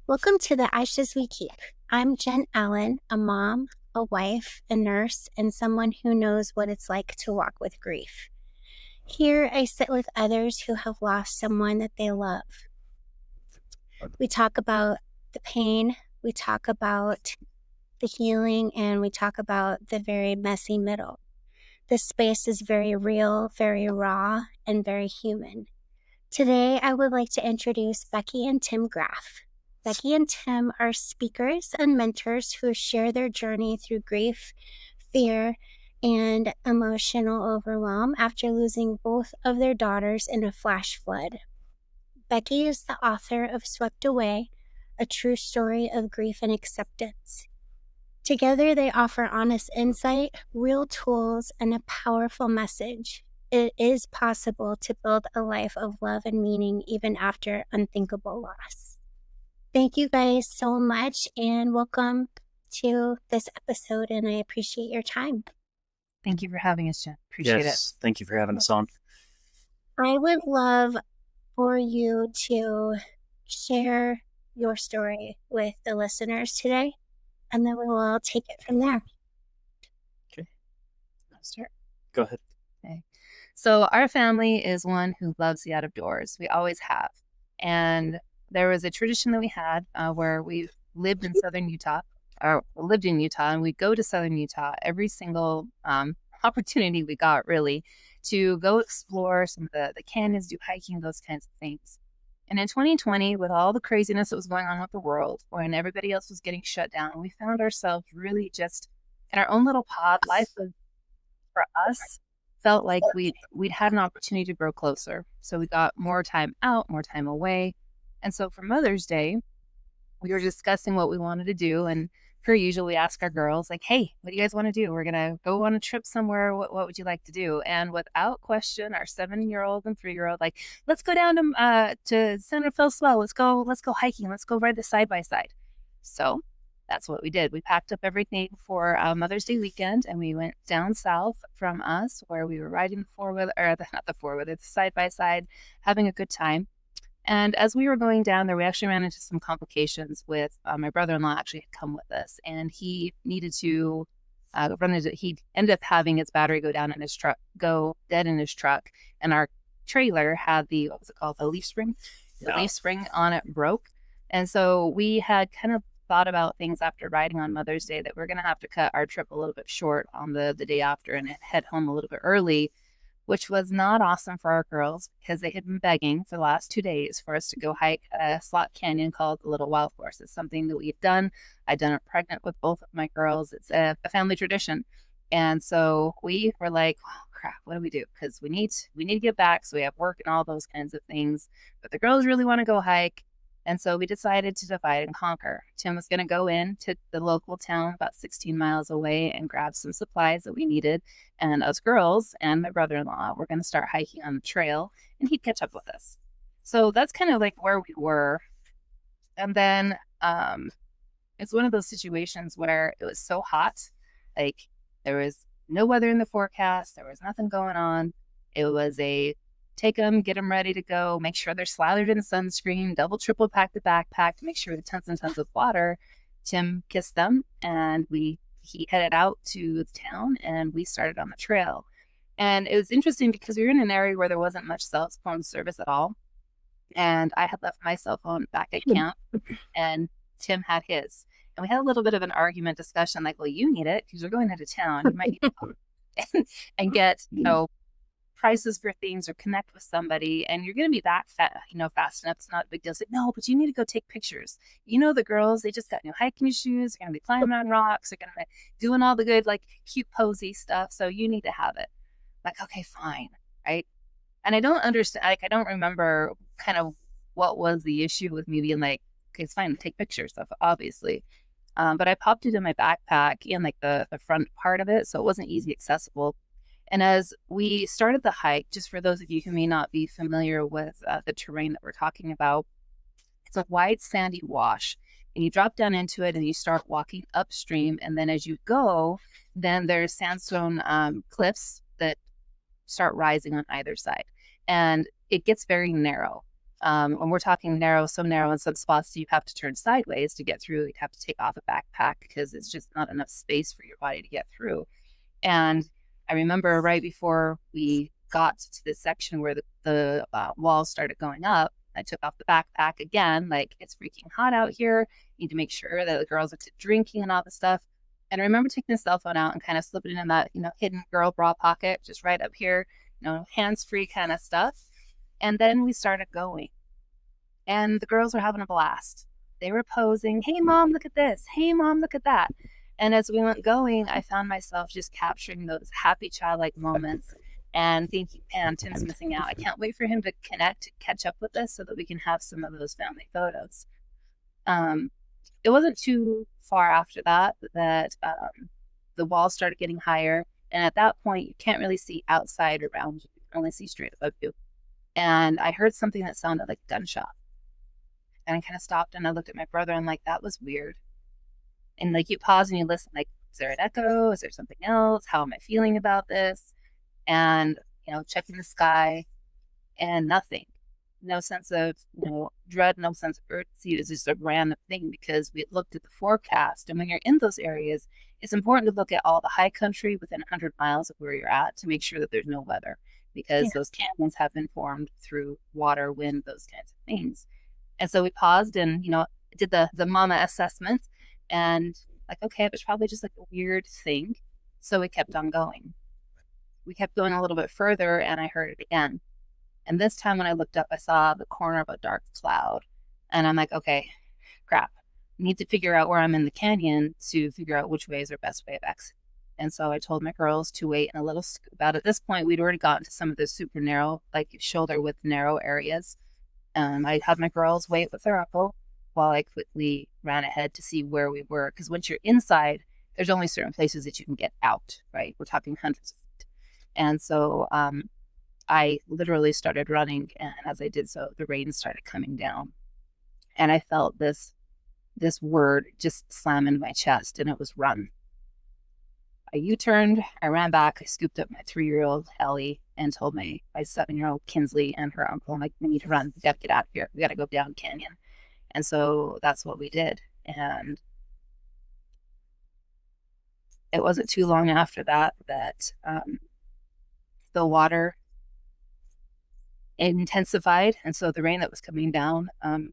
Welcome to the Ashes We Keep. I'm Jen Allen, a mom, a wife, a nurse, and someone who knows what it's like to walk with grief. Here, I sit with others who have lost someone that they love. We talk about the pain, we talk about the healing, and we talk about the very messy middle. This space is very real, very raw, and very human. Today, I would like to introduce Becky and Tim Graff. Becky and Tim are speakers and mentors who share their journey through grief, fear, and emotional overwhelm after losing both of their daughters in a flash flood. Becky is the author of Swept Away, a true story of grief and acceptance. Together, they offer honest insight, real tools, and a powerful message. It is possible to build a life of love and meaning even after unthinkable loss. Thank you guys so much and welcome to this episode, and I appreciate your time. Thank you for having us, Jen. Appreciate it. Yes, thank you for having us on. I would love for you to share your story with the listeners today, and then we will take it from there. Okay, I'll start. go ahead. Okay. So our family is one who loves the out of doors. We always have. And there was a tradition that we had where we lived in southern Utah, or lived in Utah, and we'd go to southern Utah every single opportunity we got, really, to go explore some of the canyons, do hiking, those kinds of things. And in 2020, with all the craziness that was going on with the world, when everybody else was getting shut down, we found ourselves really just in our own little pod. Life was, for us, felt like we'd had an opportunity to grow closer. So we got more time out, more time away. And so for Mother's Day, we were discussing what we wanted to do. And per usual, we ask our girls, like, hey, what do you guys want to do? We're going to go on a trip somewhere. What would you like to do? And without question, our 7-year-old and 3-year-old, like, let's go down to Santa Fe Swell. Let's go hiking. Let's go ride the side-by-side. So that's what we did. We packed up everything for Mother's Day weekend, and we went down south from us where we were riding the four-wheeler, or not the four-wheeler, the side-by-side, having a good time. And as we were going down there, we actually ran into some complications with my brother-in-law actually had come with us, and he needed to he ended up having his battery go dead in his truck. And our trailer had what was it called? The leaf spring. The leaf spring on it broke. And so we had kind of thought about things after riding on Mother's Day that we're going to have to cut our trip a little bit short on the day after and head home a little bit early, which was not awesome for our girls because they had been begging for the last 2 days for us to go hike a slot canyon called the Little Wild Horse. It's something that we've done. I've done it pregnant with both of my girls. It's a family tradition. And so we were like, oh, crap, what do we do? Because we need to get back. So we have work and all those kinds of things. But the girls really want to go hike. And so we decided to divide and conquer. Tim was going to go in to the local town about 16 miles away and grab some supplies that we needed. And us girls and my brother-in-law were going to start hiking on the trail, and he'd catch up with us. So that's kind of like where we were. And then it's one of those situations where it was so hot. Like, there was no weather in the forecast. There was nothing going on. It was a take them, get them ready to go, make sure they're slathered in sunscreen, double, triple pack the backpack to make sure with tons and tons of water. Tim kissed them, and he headed out to the town, and we started on the trail. And it was interesting because we were in an area where there wasn't much cell phone service at all. And I had left my cell phone back at camp, and Tim had his. And we had a little bit of an argument discussion, like, well, you need it because you're going into town. You might need it and get, prices for things or connect with somebody, and you're going to be back fast enough. It's not a big deal. It's like, no, but you need to go take pictures. The girls, they just got new hiking shoes. They're going to be climbing on rocks. They're going to be doing all the good, like, cute, posy stuff. So you need to have it. I'm like, okay, fine. Right. And I don't understand. Like, I don't remember kind of what was the issue with me being like, okay, it's fine. Take pictures of it, obviously. But I popped it in my backpack in like the front part of it. So it wasn't easy accessible. And as we started the hike, just for those of you who may not be familiar with the terrain that we're talking about, it's a wide sandy wash, and you drop down into it and you start walking upstream. And then as you go, then there's sandstone cliffs that start rising on either side, and it gets very narrow. When we're talking narrow, so narrow in some spots you have to turn sideways to get through. You'd have to take off a backpack because it's just not enough space for your body to get through. And I remember right before we got to this section where the walls started going up, I took off the backpack again, like it's freaking hot out here. Need to make sure that the girls are drinking and all the stuff. And I remember taking the cell phone out and kind of slipping it in that, hidden girl bra pocket, just right up here, hands-free kind of stuff. And then we started going. And the girls were having a blast. They were posing, hey, Mom, look at this. Hey, Mom, look at that. And as we went going, I found myself just capturing those happy childlike moments and thinking, man, Tim's missing out. I can't wait for him to catch up with us so that we can have some of those family photos. It wasn't too far after that the walls started getting higher. And at that point, you can't really see outside around you. You can only see straight above you. And I heard something that sounded like a gunshot. And I kind of stopped and I looked at my brother and like, that was weird. And like you pause and you listen, like, is there an echo? Is there something else? How am I feeling about this? And, checking the sky and nothing. No sense of, dread, no sense of urgency. It was just a random thing because we had looked at the forecast. And when you're in those areas, it's important to look at all the high country within 100 miles of where you're at to make sure that there's no weather because those canyons have been formed through water, wind, those kinds of things. And so we paused and, did the mama assessment and like, okay, it was probably just like a weird thing. So we kept on going. We kept going a little bit further and I heard it again. And this time when I looked up, I saw the corner of a dark cloud. And I'm like, okay, crap. I need to figure out where I'm in the canyon to figure out which way is our best way of exit. And so I told my girls to wait in a little scoop out. At this point, we'd already gotten to some of the super narrow, like shoulder width narrow areas. I had my girls wait with their uncle while I quickly ran ahead to see where we were. Because once you're inside, there's only certain places that you can get out, right? We're talking hundreds of feet. And so I literally started running. And as I did so, the rain started coming down. And I felt this word just slam in my chest, and it was run. I U-turned, I ran back, I scooped up my 3-year-old Ellie and told my 7-year-old Kinsley and her uncle, like, we need to run, we gotta get out of here, we gotta go down canyon. And so that's what we did. And it wasn't too long after that the water intensified. And so the rain that was coming down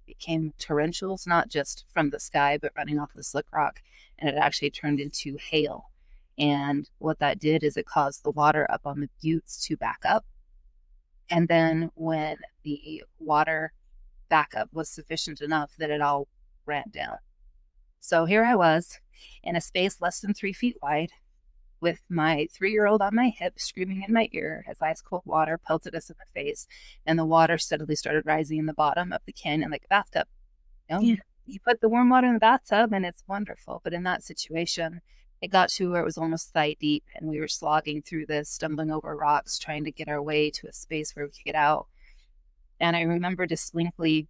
became torrentials, not just from the sky, but running off the slick rock. And it actually turned into hail. And what that did is it caused the water up on the buttes to back up. And then when the water backup was sufficient enough that it all ran down. So here I was in a space less than 3 feet wide with my 3-year-old on my hip screaming in my ear as ice cold water pelted us in the face. And the water steadily started rising in the bottom of the canyon like a bathtub. You put the warm water in the bathtub and it's wonderful. But in that situation, it got to where it was almost thigh deep and we were slogging through this, stumbling over rocks, trying to get our way to a space where we could get out. And I remember distinctly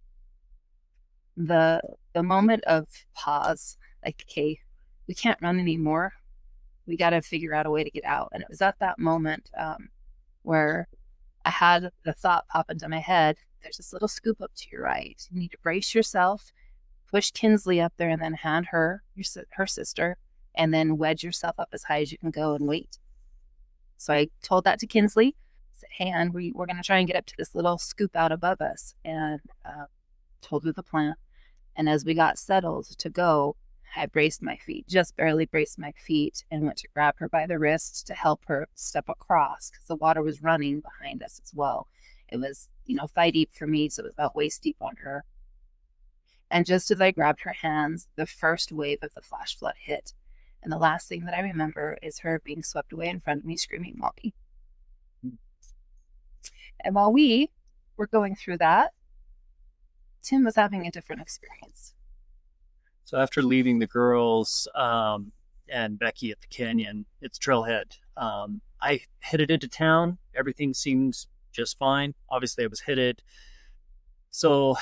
the moment of pause, like, okay, we can't run anymore. We got to figure out a way to get out. And it was at that moment where I had the thought pop into my head, there's this little scoop up to your right. You need to brace yourself, push Kinsley up there, and then hand her her sister, and then wedge yourself up as high as you can go and wait. So I told that to Kinsley. I said, hey, Ann, we're going to try and get up to this little scoop out above us. And told her the plan. And as we got settled to go, I braced my feet, just barely braced my feet, and went to grab her by the wrist to help her step across because the water was running behind us as well. It was, thigh deep for me, so it was about waist deep on her. And just as I grabbed her hands, the first wave of the flash flood hit. And the last thing that I remember is her being swept away in front of me, screaming, Mommy. And while we were going through that, Tim was having a different experience. So after leaving the girls and Becky at the canyon, it's trailhead. I headed into town. Everything seems just fine. Obviously, I was headed. So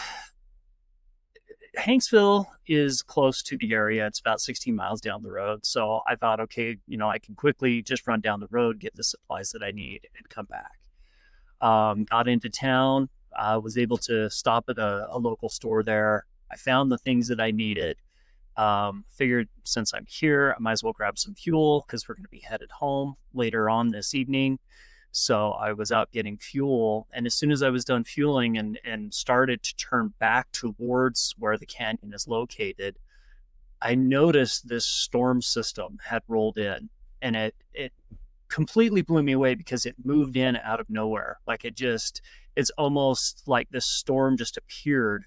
Hanksville is close to the area. It's about 16 miles down the road. So I thought, okay, I can quickly just run down the road, get the supplies that I need, and come back. Got into town. I was able to stop at a local store there. I found the things that I needed. Figured since I'm here, I might as well grab some fuel because we're going to be headed home later on this evening. So I was out getting fuel. And as soon as I was done fueling and started to turn back towards where the canyon is located, I noticed this storm system had rolled in, and it completely blew me away because it moved in out of nowhere. Like it's almost like this storm just appeared.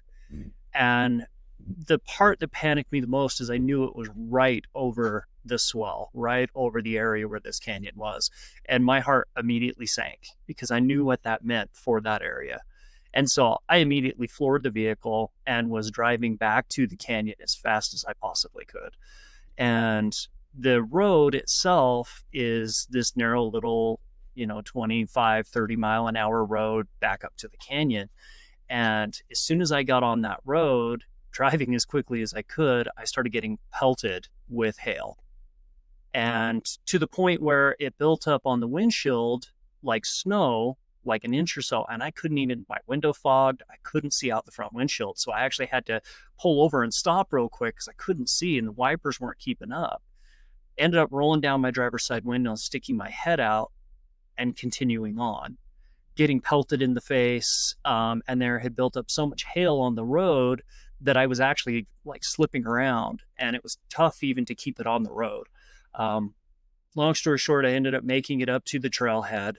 And the part that panicked me the most is I knew it was right over the swell, right over the area where this canyon was. And my heart immediately sank because I knew what that meant for that area. And so I immediately floored the vehicle and was driving back to the canyon as fast as I possibly could. And the road itself is this narrow little, 25, 30 mile an hour road back up to the canyon. And as soon as I got on that road, driving as quickly as I could, I started getting pelted with hail. And to the point where it built up on the windshield like snow, like an inch or so. And I couldn't even, my window fogged. I couldn't see out the front windshield. So I actually had to pull over and stop real quick because I couldn't see and the wipers weren't keeping up. Ended up rolling down my driver's side window, sticking my head out and continuing on, getting pelted in the face. And there had built up so much hail on the road that I was actually like slipping around, and it was tough even to keep it on the road. Long story short, I ended up making it up to the trailhead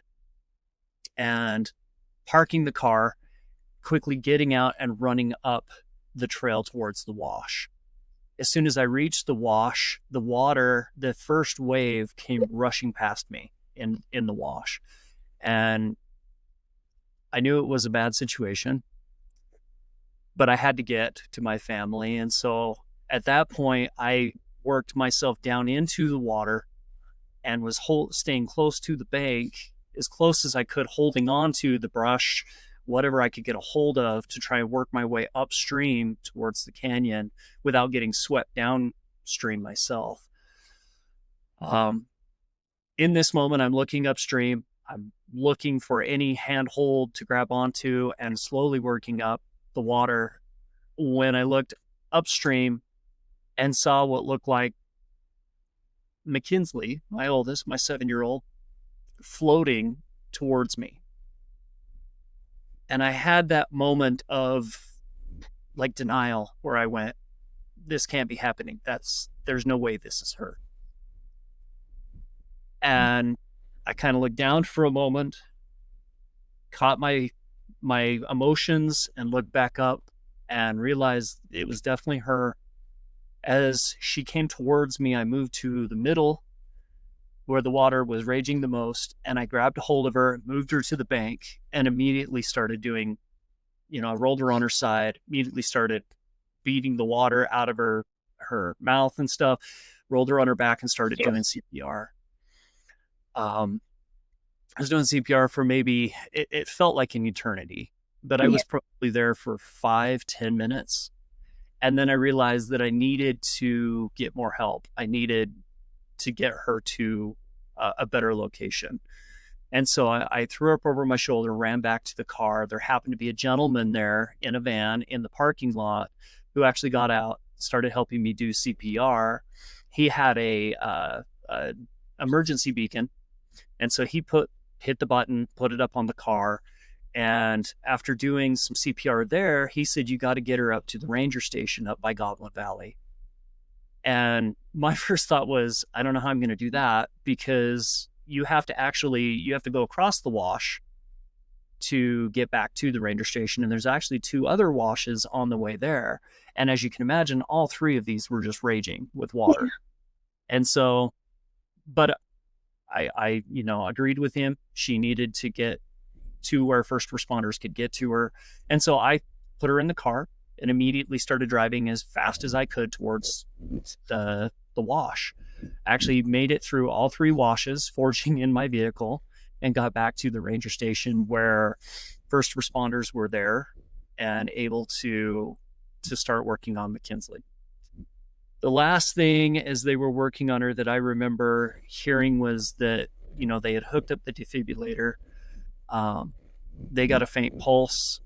and parking the car, quickly getting out and running up the trail towards the wash. As soon as I reached the wash, the water, the first wave came rushing past me in the wash. And I knew it was a bad situation, but I had to get to my family. And so at that point, I worked myself down into the water and was staying close to the bank, as close as I could, holding on to the brush, whatever I could get a hold of, to try and work my way upstream towards the canyon without getting swept downstream myself. In this moment, I'm looking upstream. I'm looking for any handhold to grab onto and slowly working up the water when I looked upstream and saw what looked like McKinsley, my oldest, my 7-year-old, floating towards me. And I had that moment of like denial where I went, this can't be happening. There's no way this is her. And I kind of looked down for a moment, caught my emotions, and looked back up and realized it was definitely her. As she came towards me, I moved to the middle where the water was raging the most, and I grabbed a hold of her, moved her to the bank, and immediately started doing, I rolled her on her side, immediately started beating the water out of her mouth and stuff, rolled her on her back and started doing CPR. I was doing CPR for maybe, it felt like an eternity, but I was probably there for 5-10 minutes. And then I realized that I needed to get more help. I needed to get her to a better location. And so I threw up over my shoulder, ran back to the car. There happened to be a gentleman there in a van in the parking lot who actually got out, started helping me do CPR. He had a emergency beacon. And so he hit the button, put it up on the car. And after doing some CPR there, he said, you got to get her up to the ranger station up by Goblin Valley. And my first thought was, I don't know how I'm going to do that, because you have to go across the wash to get back to the ranger station. And there's actually 2 other washes on the way there. And as you can imagine, all 3 of these were just raging with water. And so, but I agreed with him. She needed to get to where first responders could get to her. And so I put her in the car and immediately started driving as fast as I could towards the wash. Actually made it through all 3 washes, forging in my vehicle, and got back to the ranger station where first responders were there and able to start working on McKinsley. The last thing as they were working on her that I remember hearing was that, they had hooked up the defibrillator. They got a faint pulse.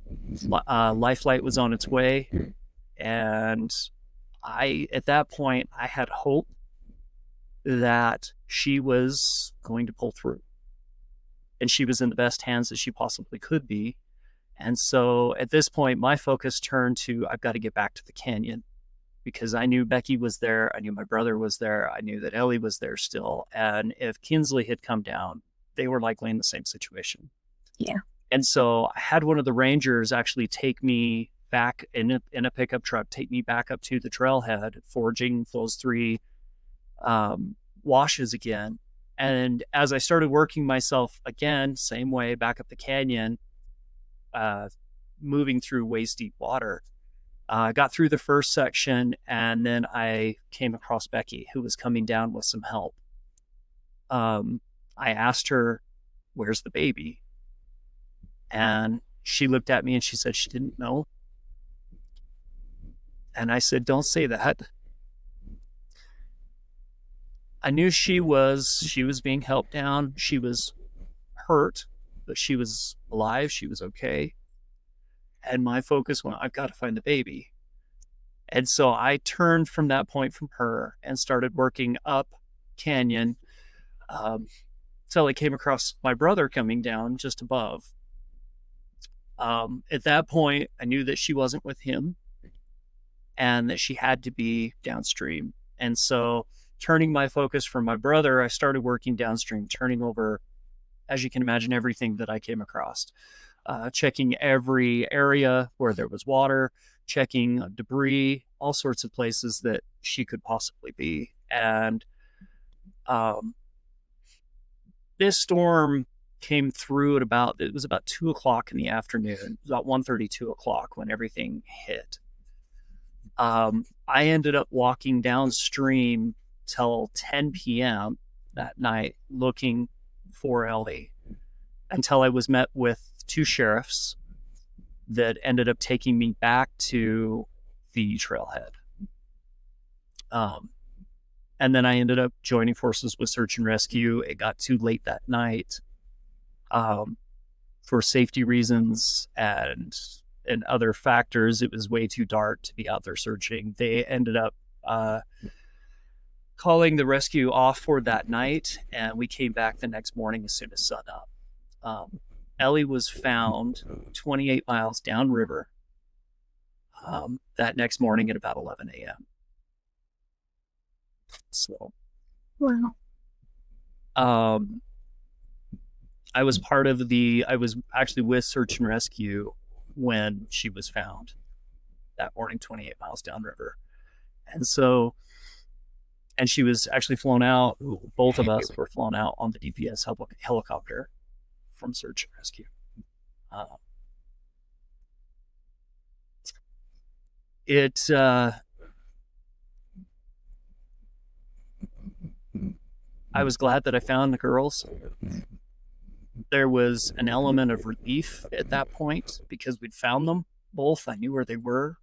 Life flight was on its way. And at that point, I had hope that she was going to pull through. And she was in the best hands that she possibly could be. And so at this point, my focus turned to, I've got to get back to the canyon, because I knew Becky was there. I knew my brother was there. I knew that Ellie was there still. And if Kinsley had come down, they were likely in the same situation. Yeah. And so I had one of the rangers actually take me back in a pickup truck, take me back up to the trailhead, forging those 3 washes again. And as I started working myself again, same way, back up the canyon, moving through waist deep water, I got through the first section, and then I came across Becky, who was coming down with some help. I asked her, "Where's the baby?" And she looked at me and she said she didn't know. And I said, "Don't say that." I knew she was being helped down. She was hurt, but she was alive. She was okay. And my focus went, I've got to find the baby. And so I turned from that point from her and started working up canyon, until I came across my brother coming down just above. At that point, I knew that she wasn't with him and that she had to be downstream. And so turning my focus from my brother, I started working downstream, turning over, as you can imagine, everything that I came across, checking every area where there was water, checking debris, all sorts of places that she could possibly be. And this storm came through at it was about 2:00 in the afternoon, about 1:30, 2:00 when everything hit. I ended up walking downstream till 10 p.m. that night looking for Ellie, until I was met with 2 sheriffs that ended up taking me back to the trailhead. And then I ended up joining forces with search and rescue. It got too late that night, for safety reasons and other factors. It was way too dark to be out there searching. They ended up calling the rescue off for that night, and we came back the next morning as soon as sun up. Ellie was found 28 miles downriver that next morning at about 11 a.m. So, Wow. I was actually with search and rescue when she was found that morning, 28 miles downriver. And so, and she was actually flown out. Both of us were flown out on the DPS helicopter from search and rescue. I was glad that I found the girls. There was an element of relief at that point because we'd found them both. I knew where they were.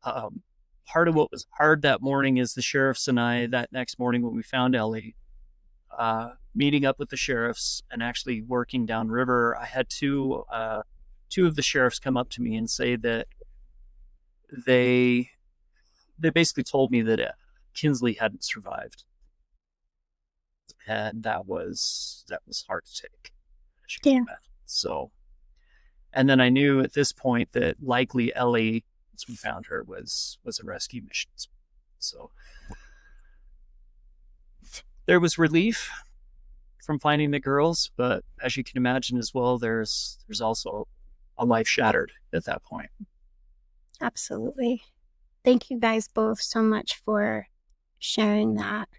Part of what was hard that morning is the sheriffs and I, that next morning when we found Ellie, meeting up with the sheriffs and actually working downriver. I had two of the sheriffs come up to me and say that they basically told me that Kinsley hadn't survived. And that was hard to take. Yeah. So, and then I knew at this point that likely Ellie, once we found her, was a rescue mission. So there was relief from finding the girls, but as you can imagine as well, there's also a life shattered at that point. Absolutely. Thank you guys both so much for sharing that.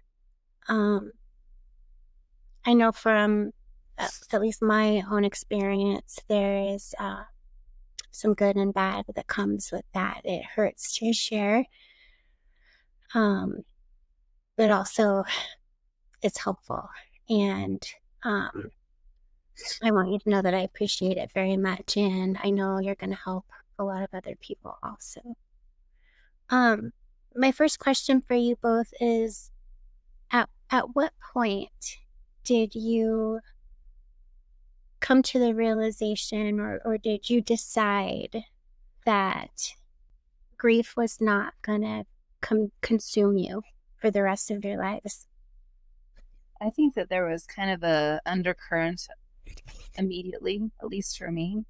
I know from at least my own experience, there is some good and bad that comes with that. It hurts to share, but also it's helpful. And I want you to know that I appreciate it very much, and I know you're going to help a lot of other people also. My first question for you both is, at what point did you come to the realization, or did you decide that grief was not gonna consume you for the rest of your lives? I think that there was kind of a undercurrent immediately, at least for me,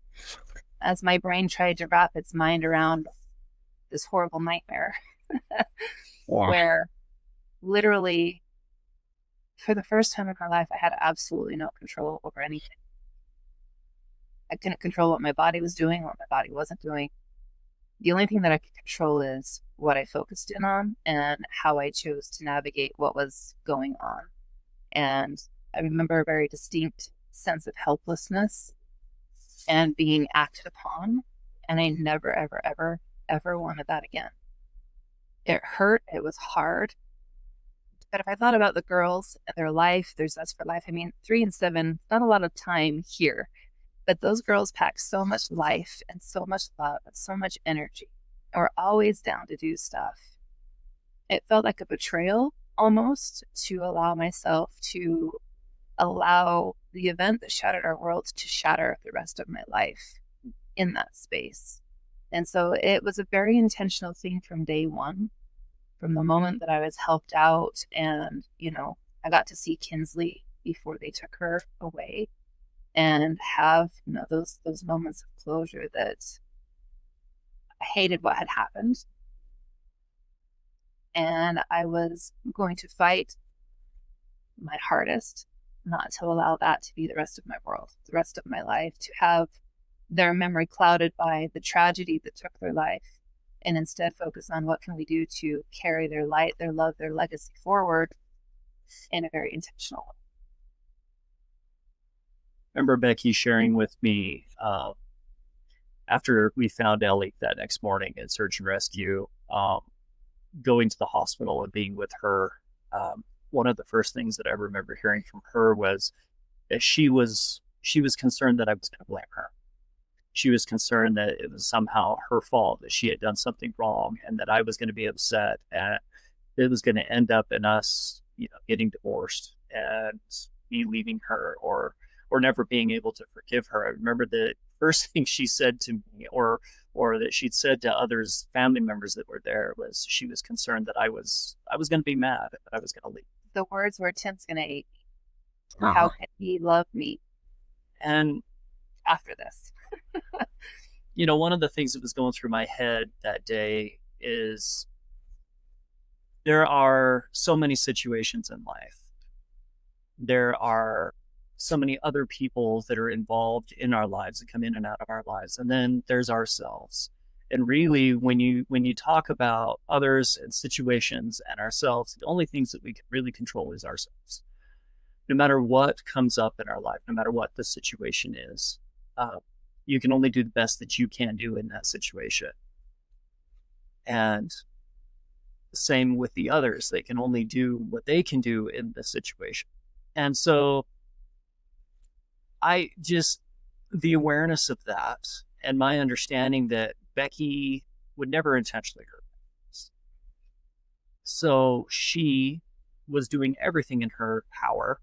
as my brain tried to wrap its mind around this horrible nightmare where literally for the first time in my life, I had absolutely no control over anything. I couldn't control what my body was doing, what my body wasn't doing. The only thing that I could control is what I focused in on and how I chose to navigate what was going on. And I remember a very distinct sense of helplessness and being acted upon. And I never, ever, ever, ever wanted that again. It hurt. It was hard. But if I thought about the girls and their life, their zest for life, I mean, 3 and 7, not a lot of time here. But those girls packed so much life and so much love and so much energy and were always down to do stuff. It felt like a betrayal almost to allow myself to allow the event that shattered our world to shatter the rest of my life in that space. And so it was a very intentional thing from day one, from the moment that I was helped out and, I got to see Kinsley before they took her away and have, those moments of closure that I hated what had happened. And I was going to fight my hardest not to allow that to be the rest of my world, the rest of my life, to have their memory clouded by the tragedy that took their life, and instead focus on what can we do to carry their light, their love, their legacy forward in a very intentional way. Remember Becky sharing with me after we found Ellie that next morning in search and rescue, going to the hospital and being with her. One of the first things that I remember hearing from her was that she was concerned that I was going to blame her. She was concerned that it was somehow her fault, that she had done something wrong, and that I was going to be upset, and it was going to end up in us, getting divorced and me leaving her, or never being able to forgive her. I remember the first thing she said to me, or that she'd said to others, family members that were there, was she was concerned that I was going to be mad, that I was going to leave. The words were, "Tim's going to hate me. How can he love me?" And after this, one of the things that was going through my head that day is there are so many situations in life. There are so many other people that are involved in our lives, that come in and out of our lives. And then there's ourselves. And really, when you talk about others and situations and ourselves, the only things that we can really control is ourselves. No matter what comes up in our life, no matter what the situation is, you can only do the best that you can do in that situation. And the same with the others. They can only do what they can do in the situation. And so the awareness of that and my understanding that Becky would never intentionally hurt us. So she was doing everything in her power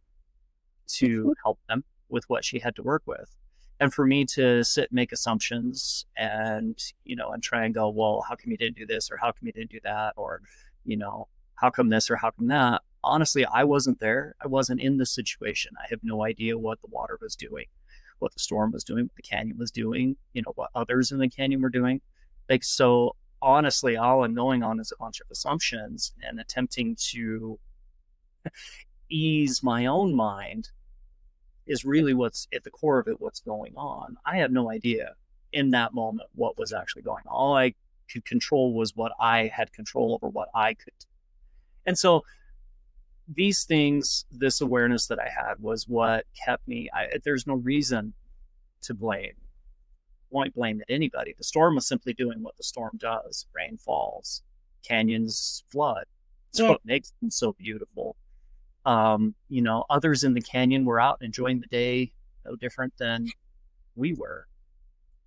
to help them with what she had to work with. And for me to sit and make assumptions and try and go, well, how come you didn't do this? Or how come you didn't do that? Or, how come this or how come that? Honestly, I wasn't there. I wasn't in the situation. I have no idea what the water was doing, what the storm was doing, what the canyon was doing, what others in the canyon were doing. So honestly, all I'm going on is a bunch of assumptions and attempting to ease my own mind is really what's at the core of it, what's going on. I have no idea in that moment what was actually going on. All I could control was what I had control over, what I could do. And so these things, this awareness that I had was what kept me. There's no reason to blame. Won't blame anybody. The storm was simply doing what the storm does. Rain falls, canyons flood. It's what makes them so beautiful. Others in the canyon were out enjoying the day, no different than we were,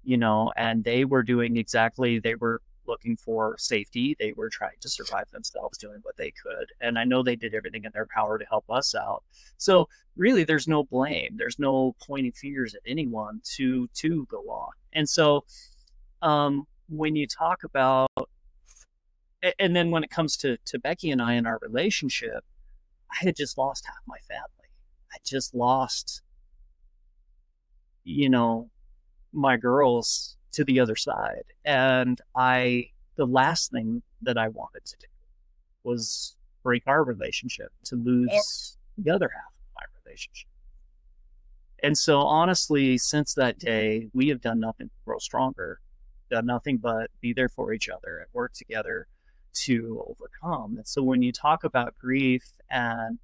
and they were doing they were looking for safety. They were trying to survive themselves, doing what they could. And I know they did everything in their power to help us out. So really, there's no blame. There's no pointing fingers at anyone to go on. And so when you talk about, and then when it comes to Becky and I in our relationship, I had just lost half my family. I just lost, my girls to the other side. And the last thing that I wanted to do was break our relationship, to lose the other half of my relationship. And so honestly, since that day, we have done nothing to grow stronger, done nothing but be there for each other and work together to overcome. And so when you talk about grief, and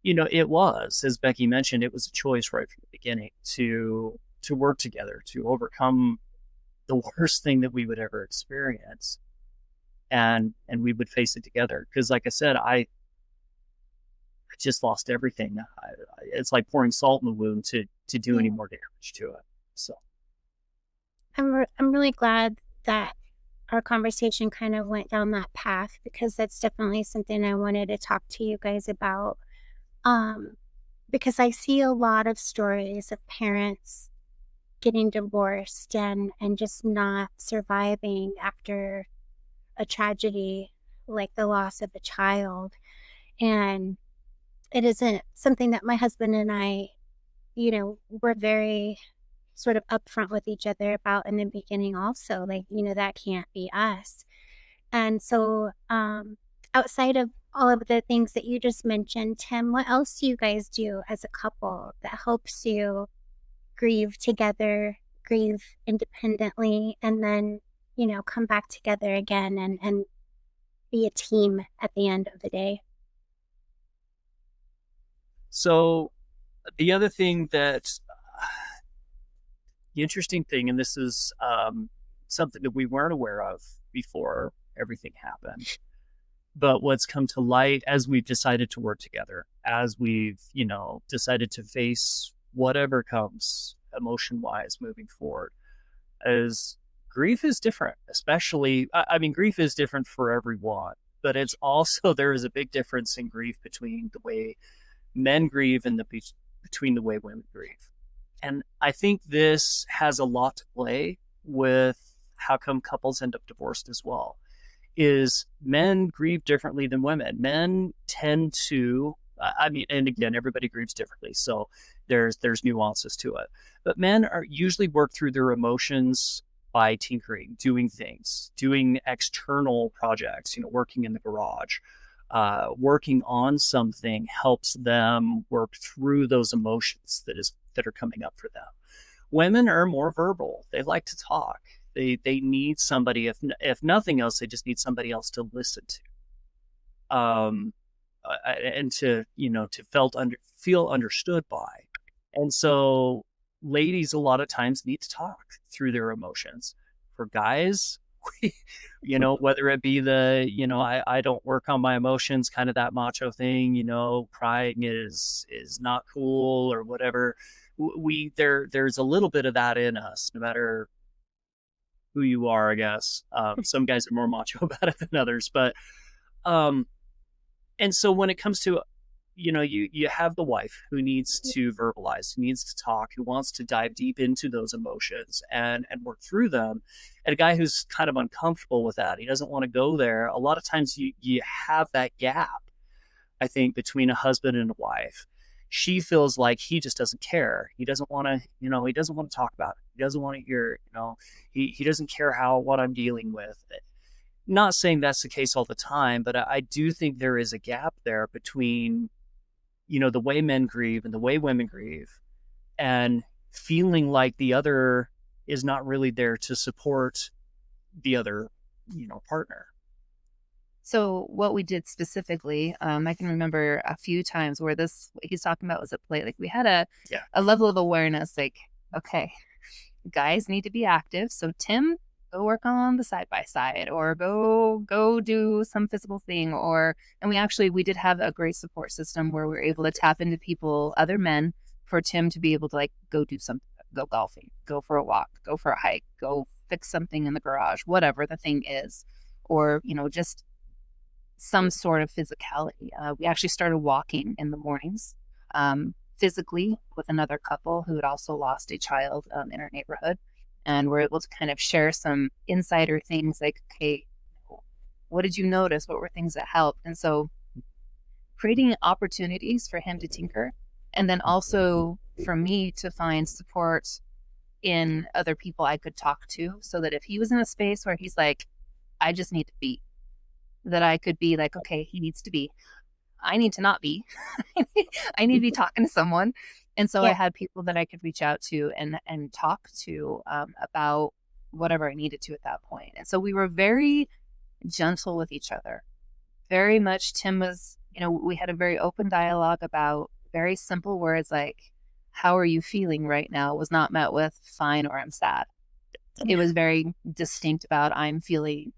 it was, as Becky mentioned, it was a choice right from the beginning to work together to overcome the worst thing that we would ever experience, and we would face it together. Because like I said, I just lost everything. It's like pouring salt in the wound to do any more damage to it. So I'm really glad that our conversation kind of went down that path, because that's definitely something I wanted to talk to you guys about. Because I see a lot of stories of parents getting divorced and just not surviving after a tragedy like the loss of a child. And it isn't something that my husband and I, we're very sort of upfront with each other about in the beginning also, like, that can't be us. And so, outside of all of the things that you just mentioned, Tim, what else do you guys do as a couple that helps you grieve together, grieve independently, and then, come back together again and be a team at the end of the day? So the other thing the interesting thing, and this is something that we weren't aware of before everything happened, but what's come to light as we've decided to work together, as we've, decided to face whatever comes emotion-wise moving forward, is grief is different. Especially, grief is different for everyone, but it's also, there is a big difference in grief between the way men grieve and between the way women grieve. And I think this has a lot to play with how come couples end up divorced as well. Is men grieve differently than women. Men tend to, and again, everybody grieves differently, so there's nuances to it. But men are usually work through their emotions by tinkering, doing things, doing external projects, working in the garage, working on something helps them work through those emotions that are coming up for them. Women are more verbal. They like to talk. They need somebody, if nothing else, they just need somebody else to listen to, and to feel understood by. And so ladies a lot of times need to talk through their emotions. For guys, whether it be I don't work on my emotions, kind of that macho thing, crying is not cool or whatever. There's a little bit of that in us, no matter who you are, I guess. Some guys are more macho about it than others, but and so when it comes to, you have the wife who needs to verbalize, who needs to talk, who wants to dive deep into those emotions and work through them, and a guy who's kind of uncomfortable with that. He doesn't want to go there. A lot of times you have that gap, I think, between a husband and a wife. She feels like he just doesn't care. He doesn't want to, he doesn't want to talk about it. He doesn't want to hear, he doesn't care what I'm dealing with. Not saying that's the case all the time, but I do think there is a gap there between, the way men grieve and the way women grieve, and feeling like the other is not really there to support the other, partner. So what we did specifically, I can remember a few times where what he's talking about was at play. Like we had a level of awareness, like, okay, guys need to be active. So Tim, go work on the side-by-side, or go do some physical thing. And we did have a great support system where we were able to tap into other men, for Tim to be able to like go do something, go golfing, go for a walk, go for a hike, go fix something in the garage, whatever the thing is, or, just some sort of physicality. We actually started walking in the mornings, physically, with another couple who had also lost a child in our neighborhood. And we're able to kind of share some insider things like, okay, what did you notice? What were things that helped? And so creating opportunities for him to tinker, and then also for me to find support in other people I could talk to, so that if he was in a space where he's like, I just need to be, that I could be like, okay, he needs to be. I need to not be. I need to be talking to someone. And so I had people that I could reach out to and talk to about whatever I needed to at that point. And so we were very gentle with each other. Very much, Tim was, we had a very open dialogue about very simple words like, how are you feeling right now? Was not met with fine or I'm sad. It was very distinct about, I'm feeling,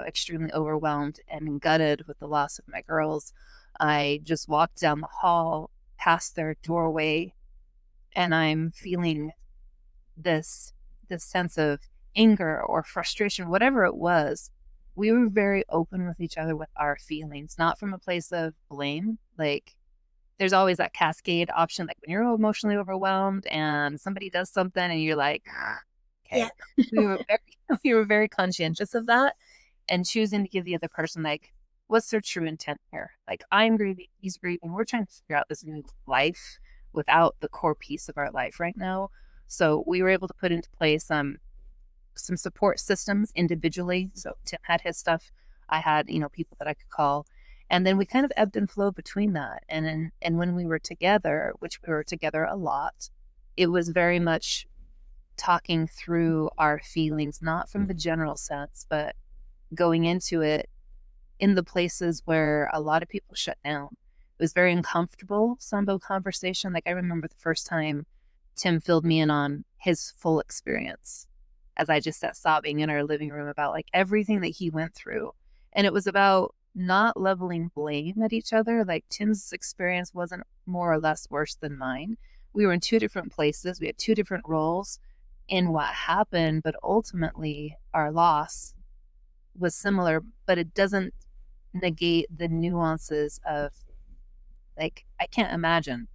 extremely overwhelmed and gutted with the loss of my girls. I just walked down the hall past their doorway and I'm feeling this sense of anger or frustration, whatever it was. We were very open with each other with our feelings, not from a place of blame. Like, there's always that cascade option, like when you're emotionally overwhelmed and somebody does something and you're like, okay. We were very conscientious of that, and choosing to give the other person, like, what's their true intent here? Like, I'm grieving, he's grieving. We're trying to figure out this new life without the core piece of our life right now. So we were able to put into place some support systems individually. So Tim had his stuff. I had, people that I could call. And then we kind of ebbed and flowed between that. And when we were together, which we were together a lot, it was very much talking through our feelings, not from the general sense, but going into it in the places where a lot of people shut down. It was very uncomfortable, Sambo conversation. Like, I remember the first time Tim filled me in on his full experience as I just sat sobbing in our living room about like everything that he went through. And it was about not leveling blame at each other. Like, Tim's experience wasn't more or less worse than mine. We were in two different places. We had two different roles in what happened, but ultimately our loss was similar, but it doesn't negate the nuances of, like, I can't imagine,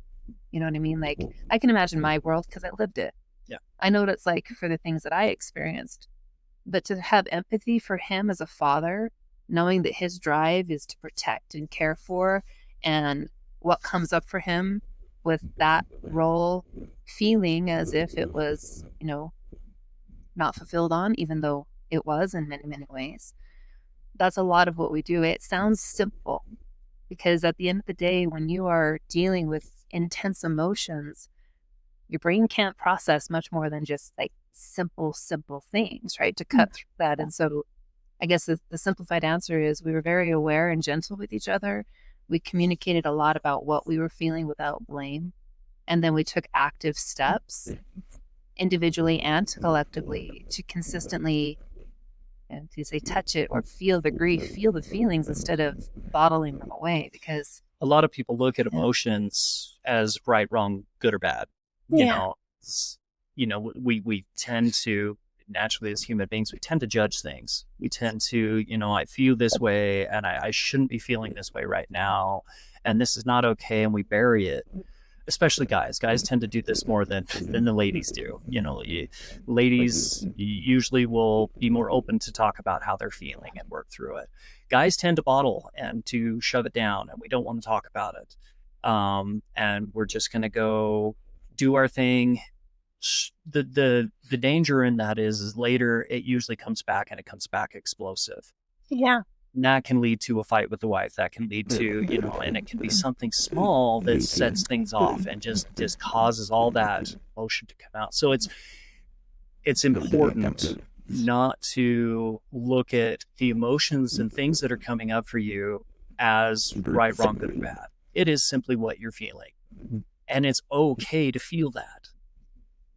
you know what I mean? Like, I can imagine my world because I lived it. Yeah. I know what it's like for the things that I experienced, but to have empathy for him as a father, knowing that his drive is to protect and care for, and what comes up for him with that role feeling as if it was, not fulfilled on, even though it was in many, many ways. That's a lot of what we do. It sounds simple because at the end of the day, when you are dealing with intense emotions, your brain can't process much more than just like simple things, right? To cut through that. And so I guess the simplified answer is we were very aware and gentle with each other. We communicated a lot about what we were feeling without blame. And then we took active steps individually and collectively to consistently, to say, touch it or feel the grief, feel the feelings instead of bottling them away. Because a lot of people look at emotions as right, wrong, good or bad. We tend to, naturally as human beings, we tend to judge things. We tend to, I feel this way and I shouldn't be feeling this way right now. And this is not okay. And we bury it. Especially guys. Guys tend to do this more than the ladies do. Ladies usually will be more open to talk about how they're feeling and work through it. Guys tend to bottle and to shove it down, and we don't want to talk about it. And we're just going to go do our thing. The danger in that is later it usually comes back, and it comes back explosive. Yeah. And that can lead to a fight with the wife. That can lead to, and it can be something small that sets things off and just causes all that emotion to come out. So it's important not to look at the emotions and things that are coming up for you as right, wrong, good, or bad. It is simply what you're feeling. And it's okay to feel that.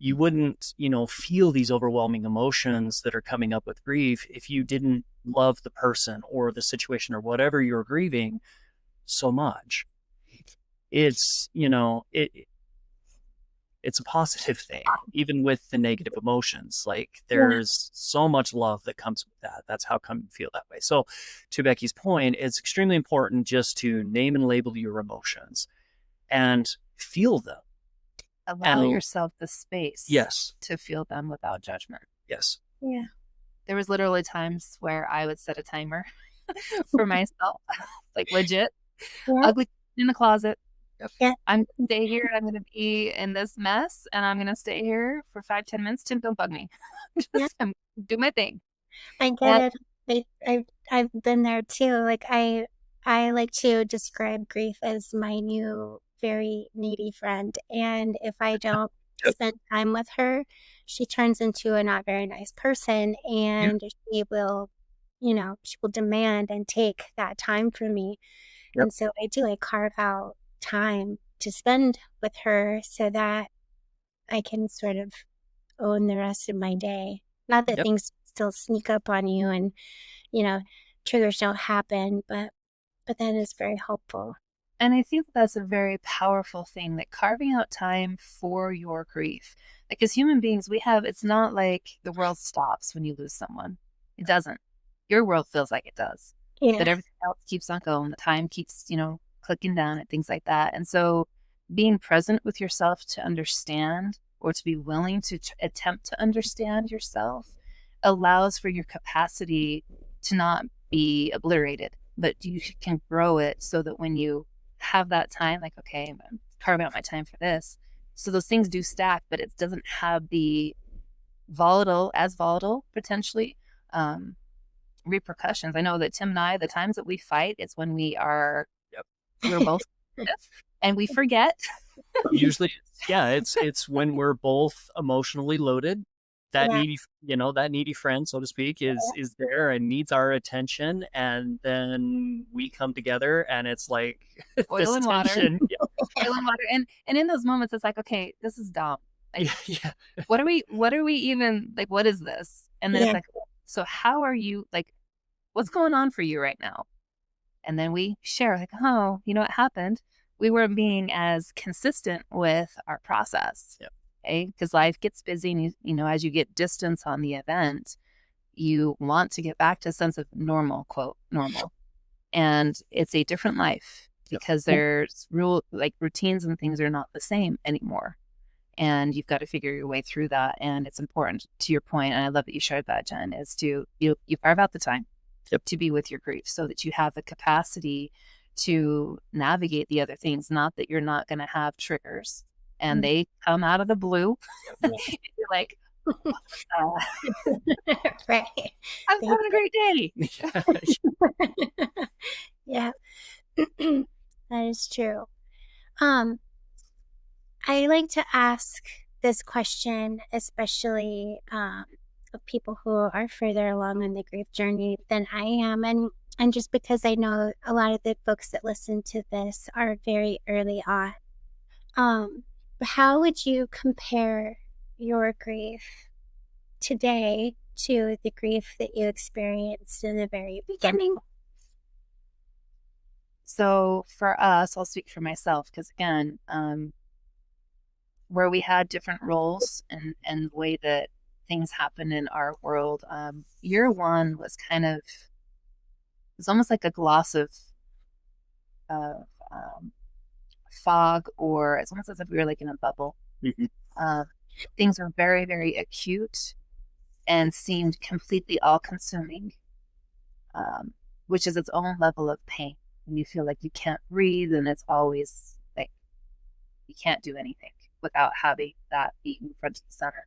You wouldn't, feel these overwhelming emotions that are coming up with grief if you didn't love the person or the situation or whatever you're grieving so much. It's, it's a positive thing, even with the negative emotions. Like Yeah. there's so much love that comes with that. That's how come you feel that way. So to Becky's point, it's extremely important just to name and label your emotions and feel them. Allow And yourself the space yes, to feel them without judgment. yes, Yeah. There was literally times where I would set a timer for myself, like legit, Yeah. ugly in the closet. yep, Yeah. I'm gonna stay here. I'm gonna be in this mess, and I'm gonna stay here for 5-10 minutes. Tim, don't bug me. Yeah. Just do my thing. I get And it. I've been there too. Like I like to describe grief as my new very needy friend. And if I don't yep, spend time with her, she turns into a not very nice person, yep, and she will demand and take that time from me. yep, And so I do, I carve out time to spend with her so that I can sort of own the rest of my day. Not that yep, things still sneak up on you and, you know, triggers don't happen, but that is very helpful. And I think that's a very powerful thing, that carving out time for your grief. Like as human beings, it's not like the world stops when you lose someone. It doesn't. Your world feels like it does, Yeah. but everything else keeps on going. The time keeps, clicking down and things like that. And so being present with yourself to understand, or to be willing to attempt to understand yourself, allows for your capacity to not be obliterated, but you can grow it so that when you have that time, like, okay, I'm gonna carve out my time for this. So those things do stack, but it doesn't have the volatile potentially, um, repercussions. I know that Tim and I, the times that we fight, it's when yep. we're both and we forget. Usually, yeah, it's when we're both emotionally loaded. That Yeah. needy friend, so to speak, is there and needs our attention, and then we come together, and it's like Oil this and water, tension. Yeah, oil and water, and in those moments, it's like, okay, this is dumb. Like, yeah, yeah, what are we even like? What is this? And then it's Yeah. like, so how are you like? What's going on for you right now? And then we share, like, oh, you know what happened? We weren't being as consistent with our process. yeah, Okay. Because life gets busy, and as you get distance on the event, you want to get back to a sense of normal, quote, normal. And it's a different life yeah, because there's routines and things are not the same anymore. And you've got to figure your way through that. And it's important, to your point, and I love that you shared that, Jen, is to you carve out the time yep. to be with your grief so that you have the capacity to navigate the other things. Not that you're not going to have triggers and they come out of the blue. You're like, Right. I'm having a great day. Yeah. That is true. Um, I like to ask this question, especially of people who are further along on the grief journey than I am, and just because I know a lot of the folks that listen to this are very early on. Um, how would you compare your grief today to the grief that you experienced in the very beginning? So for us, I'll speak for myself because, again, where we had different roles and the way that things happen in our world, year one was it's almost like a gloss of fog, or it's almost as if we were like in a bubble. Mhm. Things were very, very acute and seemed completely all-consuming, which is its own level of pain. And you feel like you can't breathe, and it's always like you can't do anything without having that beat in front of the center.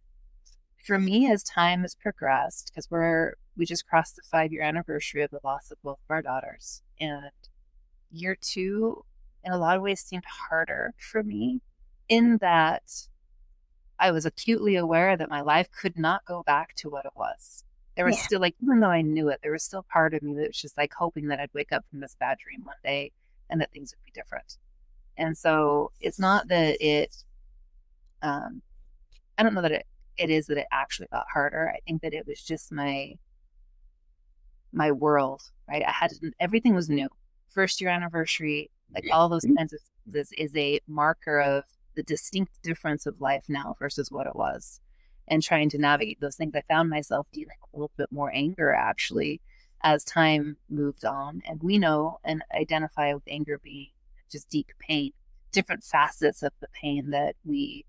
For me, as time has progressed, because we just crossed the 5-year anniversary of the loss of both of our daughters, and year two, in a lot of ways, seemed harder for me, in that I was acutely aware that my life could not go back to what it was. There was Yeah. still, like, even though I knew it, there was still part of me that was just like hoping that I'd wake up from this bad dream one day and that things would be different. And so it's not that I don't know that it is that it actually got harder. I think that it was just my world, right? Everything was new. First year anniversary, like all those kinds of, this is a marker of the distinct difference of life now versus what it was, and trying to navigate those things. I found myself dealing with a little bit more anger actually as time moved on. And we know and identify with anger being just deep pain, different facets of the pain that we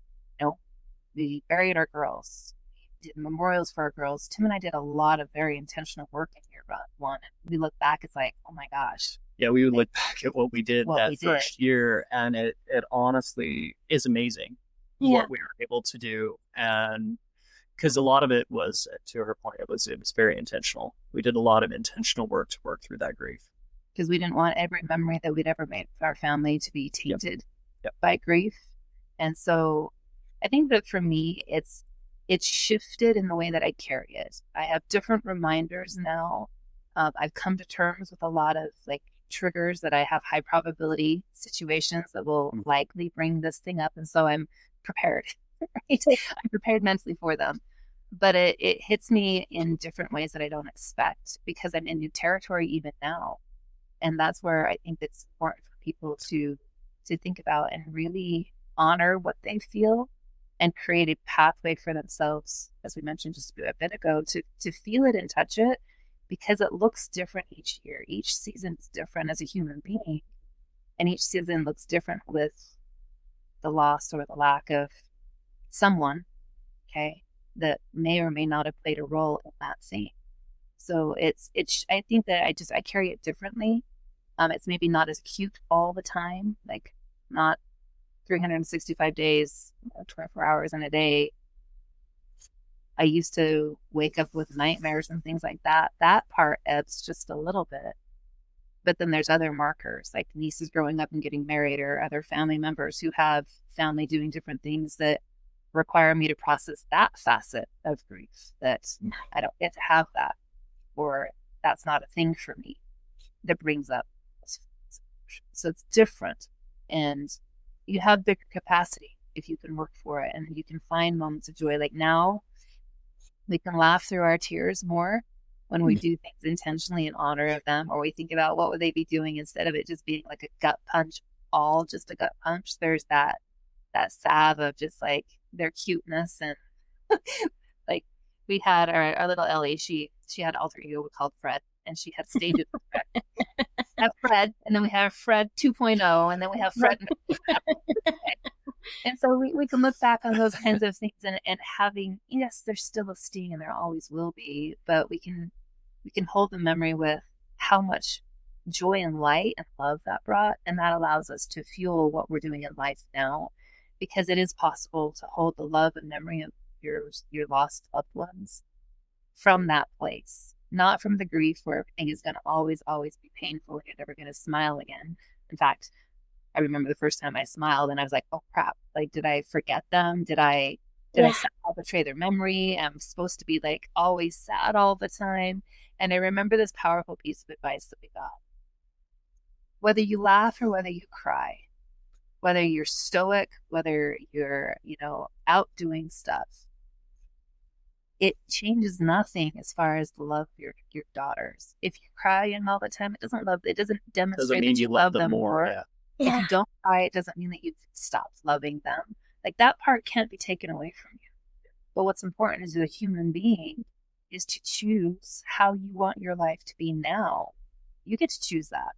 buried our girls, we did memorials for our girls. Tim and I did a lot of very intentional work in year one. We look back, it's like, oh my gosh. Yeah, we would look back at what we did that first year, and it honestly is amazing what we were able to do. And because a lot of it was, to her point, it was very intentional. We did a lot of intentional work to work through that grief. Because we didn't want every memory that we'd ever made with our family to be tainted by grief. And so I think that for me, it's shifted in the way that I carry it. I have different reminders now. I've come to terms with a lot of like triggers that I have high probability situations that will likely bring this thing up. And so I'm prepared. Right? I'm prepared mentally for them. But it hits me in different ways that I don't expect because I'm in new territory even now. And that's where I think it's important for people to think about and really honor what they feel and create a pathway for themselves, as we mentioned just a bit ago, to feel it and touch it, because it looks different each year. Each season is different as a human being, and each season looks different with the loss or the lack of someone, okay, that may or may not have played a role in that scene. So it's I think that I carry it differently. It's maybe not as acute all the time, like not 365 days, 24 hours in a day. I used to wake up with nightmares and things like that. That part ebbs just a little bit. But then there's other markers, like nieces growing up and getting married, or other family members who have family doing different things that require me to process that facet of grief, that I don't get to have that, or that's not a thing for me that brings up. So it's different, and you have bigger capacity if you can work for it, and you can find moments of joy. Like now, we can laugh through our tears more when we do things intentionally in honor of them, or we think about what would they be doing instead of it just being like a gut punch, all just a gut punch. There's that salve of just like their cuteness. And like we had our little Ellie, she had alter ego called Fred, and she had stages of Fred. Have Fred, and then we have Fred 2.0, and then we have Fred. And so we can look back on those kinds of things and having, yes, there's still a sting and there always will be, but we can hold the memory with how much joy and light and love that brought. And that allows us to fuel what we're doing in life now, because it is possible to hold the love and memory of your lost loved ones from that place, not from the grief where everything is going to always be painful and you're never going to smile again. In fact, I remember the first time I smiled and I was like, oh crap, like, did I forget them? Did I somehow betray their memory? I'm supposed to be like always sad all the time. And I remember this powerful piece of advice that we got. Whether you laugh or whether you cry, whether you're stoic, whether you're, out doing stuff, it changes nothing as far as the love of your daughters. If you're crying all the time, it doesn't demonstrate that you love them more. Yeah. If you don't cry, it doesn't mean that you've stopped loving them. Like, that part can't be taken away from you. But what's important as a human being is to choose how you want your life to be now. You get to choose that.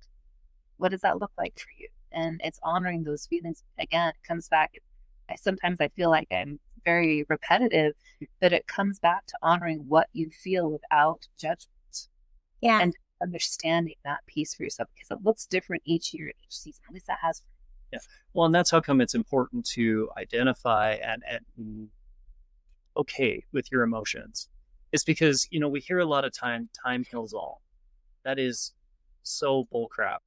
What does that look like for you? And it's honoring those feelings. Again, it comes back. Sometimes I feel like I'm very repetitive, but it comes back to honoring what you feel without judgment. Yeah. And understanding that piece for yourself, because it looks different each year, each season. At least that has. Yeah. Well, and that's how come it's important to identify and be okay with your emotions. It's because, we hear a lot of time heals all. That is so bullcrap.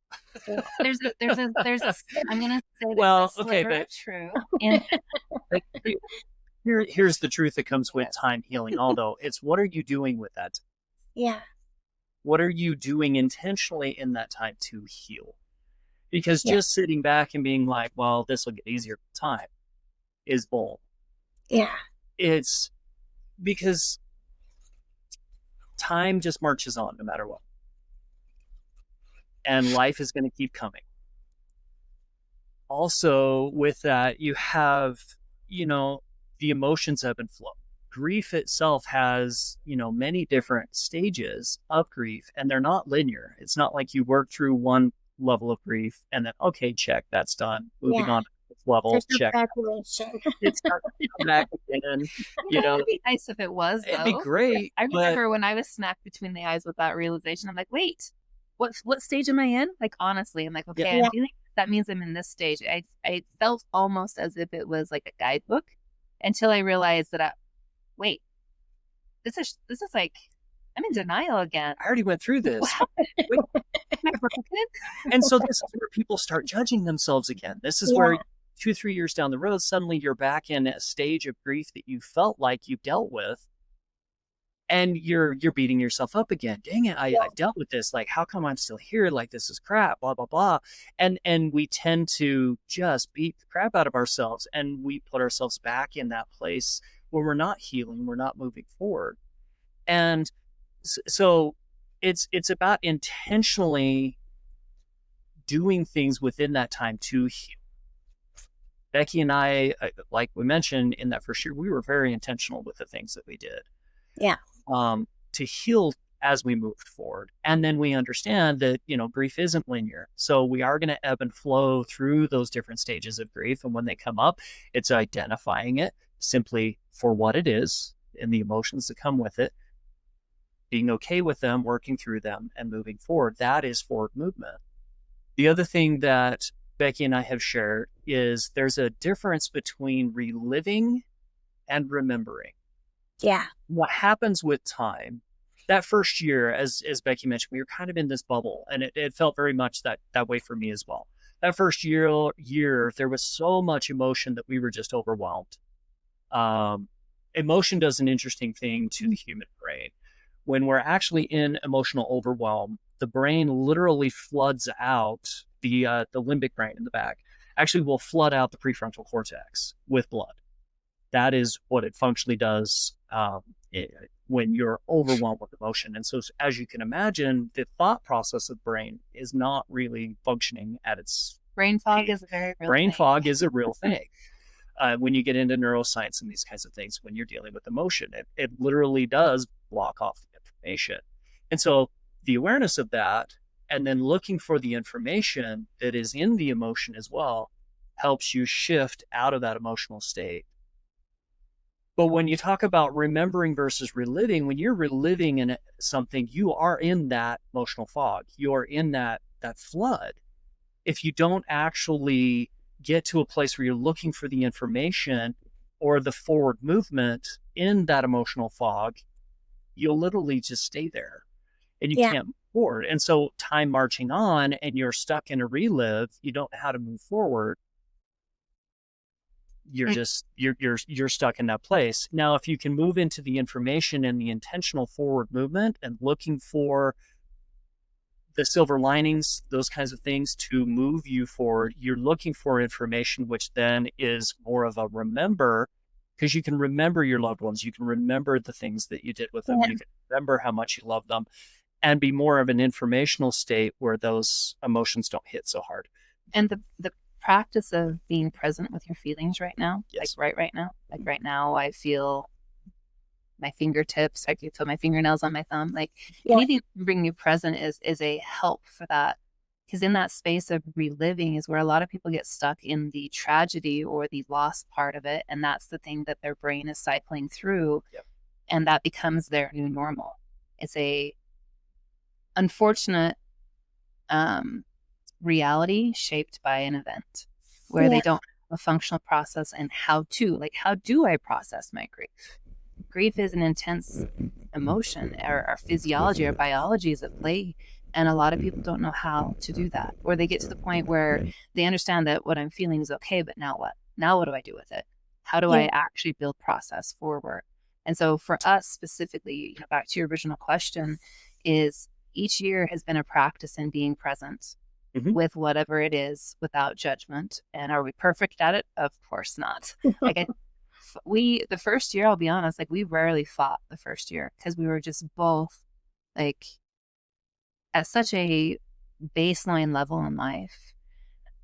There's a I'm gonna say well, okay, but true. And like, here's the truth that comes with time healing all, though. It's what are you doing with that? Yeah. What are you doing intentionally in that time to heal? Because just sitting back and being like, well, this will get easier with time is bull. Yeah. It's because time just marches on no matter what. And life is going to keep coming. also with that, you have, the emotions ebb and flow. Grief itself has, many different stages of grief, and they're not linear. It's not like you work through one level of grief and then, okay, check, that's done. Moving Yeah. on to this level, There's no check. graduation. It's not to come back again. That'd be nice if it was, It'd be though. great, I but remember when I was smacked between the eyes with that realization. I'm like, wait, what stage am I in? Like, honestly, I'm like, okay, yeah, I'm feeling that means I'm in this stage. I felt almost as if it was like a guidebook until I realized that wait, this is like I'm in denial again. I already went through What this. happened? Wait, Am I broken? and so this is where people start judging themselves again. This is Yeah. where 2, 3 years down the road, suddenly you're back in a stage of grief that you felt like you've dealt with, and you're beating yourself up again. Dang it, I've dealt with this. Like, how come I'm still here? Like, this is crap, blah, blah, blah. And we tend to just beat the crap out of ourselves, and we put ourselves back in that place where we're not healing, we're not moving forward. And so it's about intentionally doing things within that time to heal. Becky and I, like we mentioned in that first year, we were very intentional with the things that we did. Yeah. To heal as we moved forward. And then we understand that, grief isn't linear. So we are going to ebb and flow through those different stages of grief. And when they come up, it's identifying it simply for what it is and the emotions that come with it, being okay with them, working through them, and moving forward. That is forward movement. The other thing that Becky and I have shared is there's a difference between reliving and remembering. Yeah. What happens with time, that first year, as Becky mentioned, we were kind of in this bubble, and it felt very much that way for me as well. That first year, there was so much emotion that we were just overwhelmed. Emotion does an interesting thing to the human brain. When we're actually in emotional overwhelm, the brain literally floods out the limbic brain in the back. Actually, will flood out the prefrontal cortex with blood. That is what it functionally does when you're overwhelmed with emotion. And so, as you can imagine, the thought process of the brain is not really functioning at its Brain fog is a very real brain thing. fog is a real thing. When you get into neuroscience and these kinds of things, when you're dealing with emotion, it literally does block off the information. And so the awareness of that, and then looking for the information that is in the emotion as well, helps you shift out of that emotional state. But when you talk about remembering versus reliving, when you're reliving in something, you are in that emotional fog. You're in that flood. If you don't actually get to a place where you're looking for the information or the forward movement in that emotional fog, you'll literally just stay there and you can't move forward. And so time marching on and you're stuck in a relive, you don't know how to move forward. You're just you're stuck in that place. Now, if you can move into the information and the intentional forward movement and looking for the silver linings, those kinds of things to move you forward, you're looking for information, which then is more of a remember, because you can remember your loved ones. You can remember the things that you did with them. You can remember how much you love them and be more of an informational state where those emotions don't hit so hard. And the practice of being present with your feelings right now, yes. like right now, like right now, I feel my fingertips, I can feel my fingernails on my thumb. Like anything to bring you present is a help for that. Because in that space of reliving is where a lot of people get stuck in the tragedy or the loss part of it. And that's the thing that their brain is cycling through. Yep. And that becomes their new normal. It's a unfortunate reality shaped by an event where they don't have a functional process and how do I process my grief? Grief is an intense emotion. Our physiology, our biology is at play. And a lot of people don't know how to do that. Or they get to the point where they understand that what I'm feeling is okay, but now what? Now what do I do with it? How do I actually build process forward? And so for us specifically, back to your original question, is each year has been a practice in being present with whatever it is without judgment. And are we perfect at it? Of course not. The first year, I'll be honest, we rarely fought the first year because we were just both at such a baseline level in life.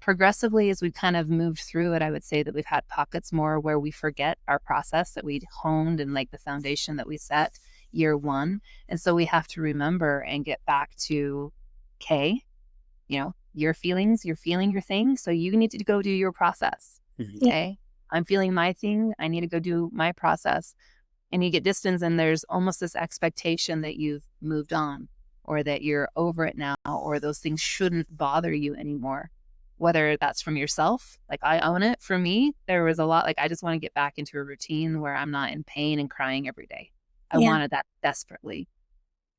progressively, as we've kind of moved through it, I would say that we've had pockets more where we forget our process that we honed and like the foundation that we set year one. And so we have to remember and get back to, okay, your feelings, you're feeling your thing. So you need to go do your process. Mhm. Okay. I'm feeling my thing. I need to go do my process. And you get distance, and there's almost this expectation that you've moved on or that you're over it now, or those things shouldn't bother you anymore. Whether that's from yourself, like I own it. For me, there was a lot, like I just want to get back into a routine where I'm not in pain and crying every day. I Yeah. wanted that desperately.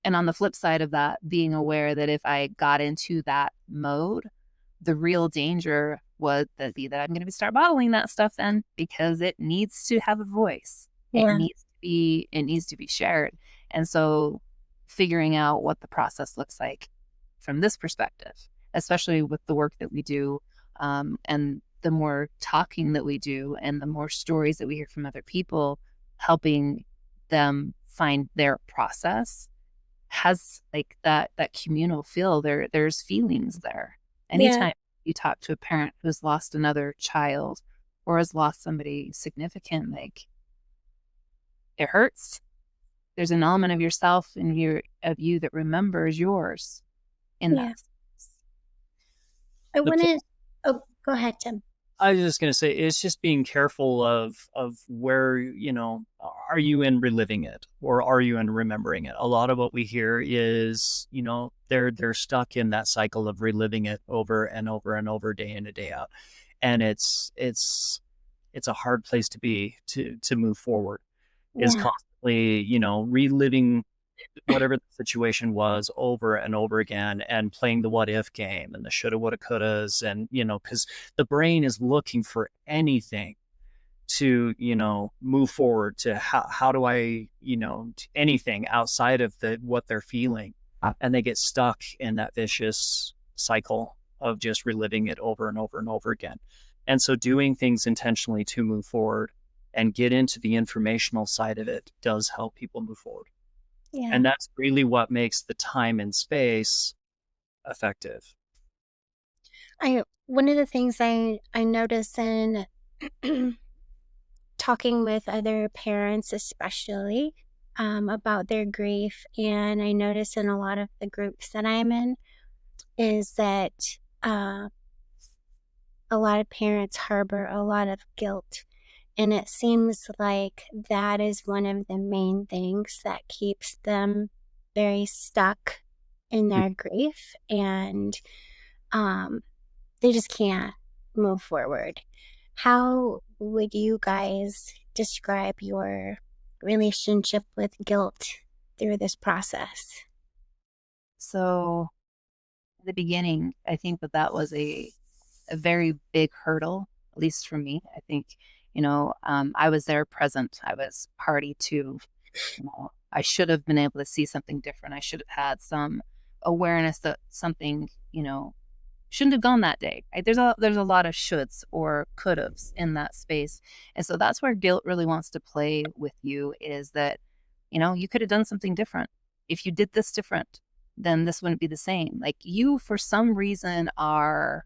And on the flip side of that, being aware that if I got into that mode, the real danger would be that I'm going to start bottling that stuff then, because it needs to have a voice. Yeah. It needs to be shared. And so figuring out what the process looks like from this perspective, especially with the work that we do, and the more talking that we do and the more stories that we hear from other people, helping them find their process has like that communal feel. There's feelings there. Yeah. Anytime you talk to a parent who's lost another child or has lost somebody significant, like it hurts. There's an element of yourself and of you that remembers yours in Yeah. that space. I want to, oh, go ahead, Tim. I was just going to say, it's just being careful of where, are you in reliving it or are you in remembering it? A lot of what we hear is, they're stuck in that cycle of reliving it over and over and over, day in and day out. And it's a hard place to be, to move forward, is Yeah. constantly, reliving whatever the situation was over and over again, and playing the what if game and the shoulda, woulda, couldas. And, because the brain is looking for anything to, move forward to how do I, anything outside of what they're feeling. And they get stuck in that vicious cycle of just reliving it over and over and over again. And so doing things intentionally to move forward and get into the informational side of it does help people move forward. Yeah. And that's really what makes the time and space effective. One of the things I notice in talking with other parents, especially about their grief, and I notice in a lot of the groups that I'm in, is that a lot of parents harbor a lot of guilt. And it seems like that is one of the main things that keeps them very stuck in their grief, and they just can't move forward. How would you guys describe your relationship with guilt through this process? So in the beginning, I think that was a very big hurdle, at least for me. I think, I was there present. I was party to, I should have been able to see something different. I should have had some awareness that something, shouldn't have gone that day. Right? There's a lot of shoulds or could haves in that space. And so that's where guilt really wants to play with you, is that, you could have done something different. If you did this different, then this wouldn't be the same. Like, you, for some reason, are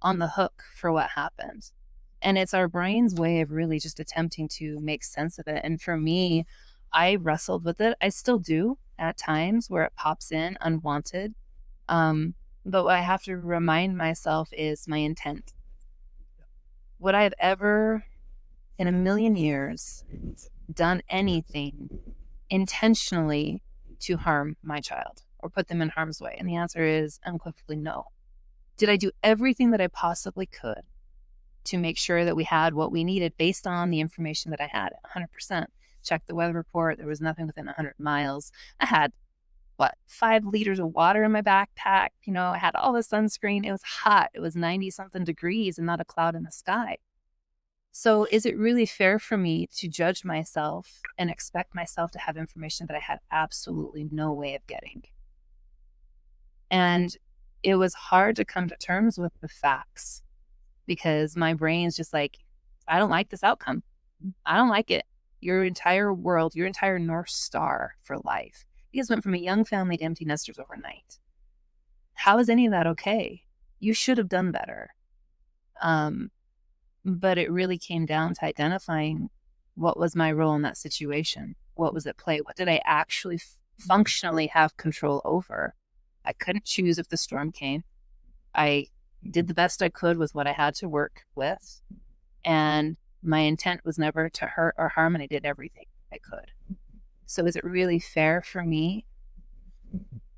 on the hook for what happened. And it's our brain's way of really just attempting to make sense of it. And for me, I wrestled with it. I still do at times where it pops in unwanted. But what I have to remind myself is my intent. Would I have ever in a million years done anything intentionally to harm my child or put them in harm's way? And the answer is unequivocally no. Did I do everything that I possibly could to make sure that we had what we needed based on the information that I had? 100%. Checked the weather report. There was nothing within 100 miles. I had 5 liters of water in my backpack. I had all the sunscreen. It was hot. It was 90 something degrees and not a cloud in the sky. So is it really fair for me to judge myself and expect myself to have information that I had absolutely no way of getting? And it was hard to come to terms with the facts, because my brain's just like, I don't like this outcome. I don't like it. Your entire world, your entire North Star for life. You guys went from a young family to empty nesters overnight. How is any of that okay? You should have done better. But it really came down to identifying what was my role in that situation. What was at play? What did I actually functionally have control over? I couldn't choose if the storm came. I did the best I could with what I had to work with. And my intent was never to hurt or harm, and I did everything I could. So is it really fair for me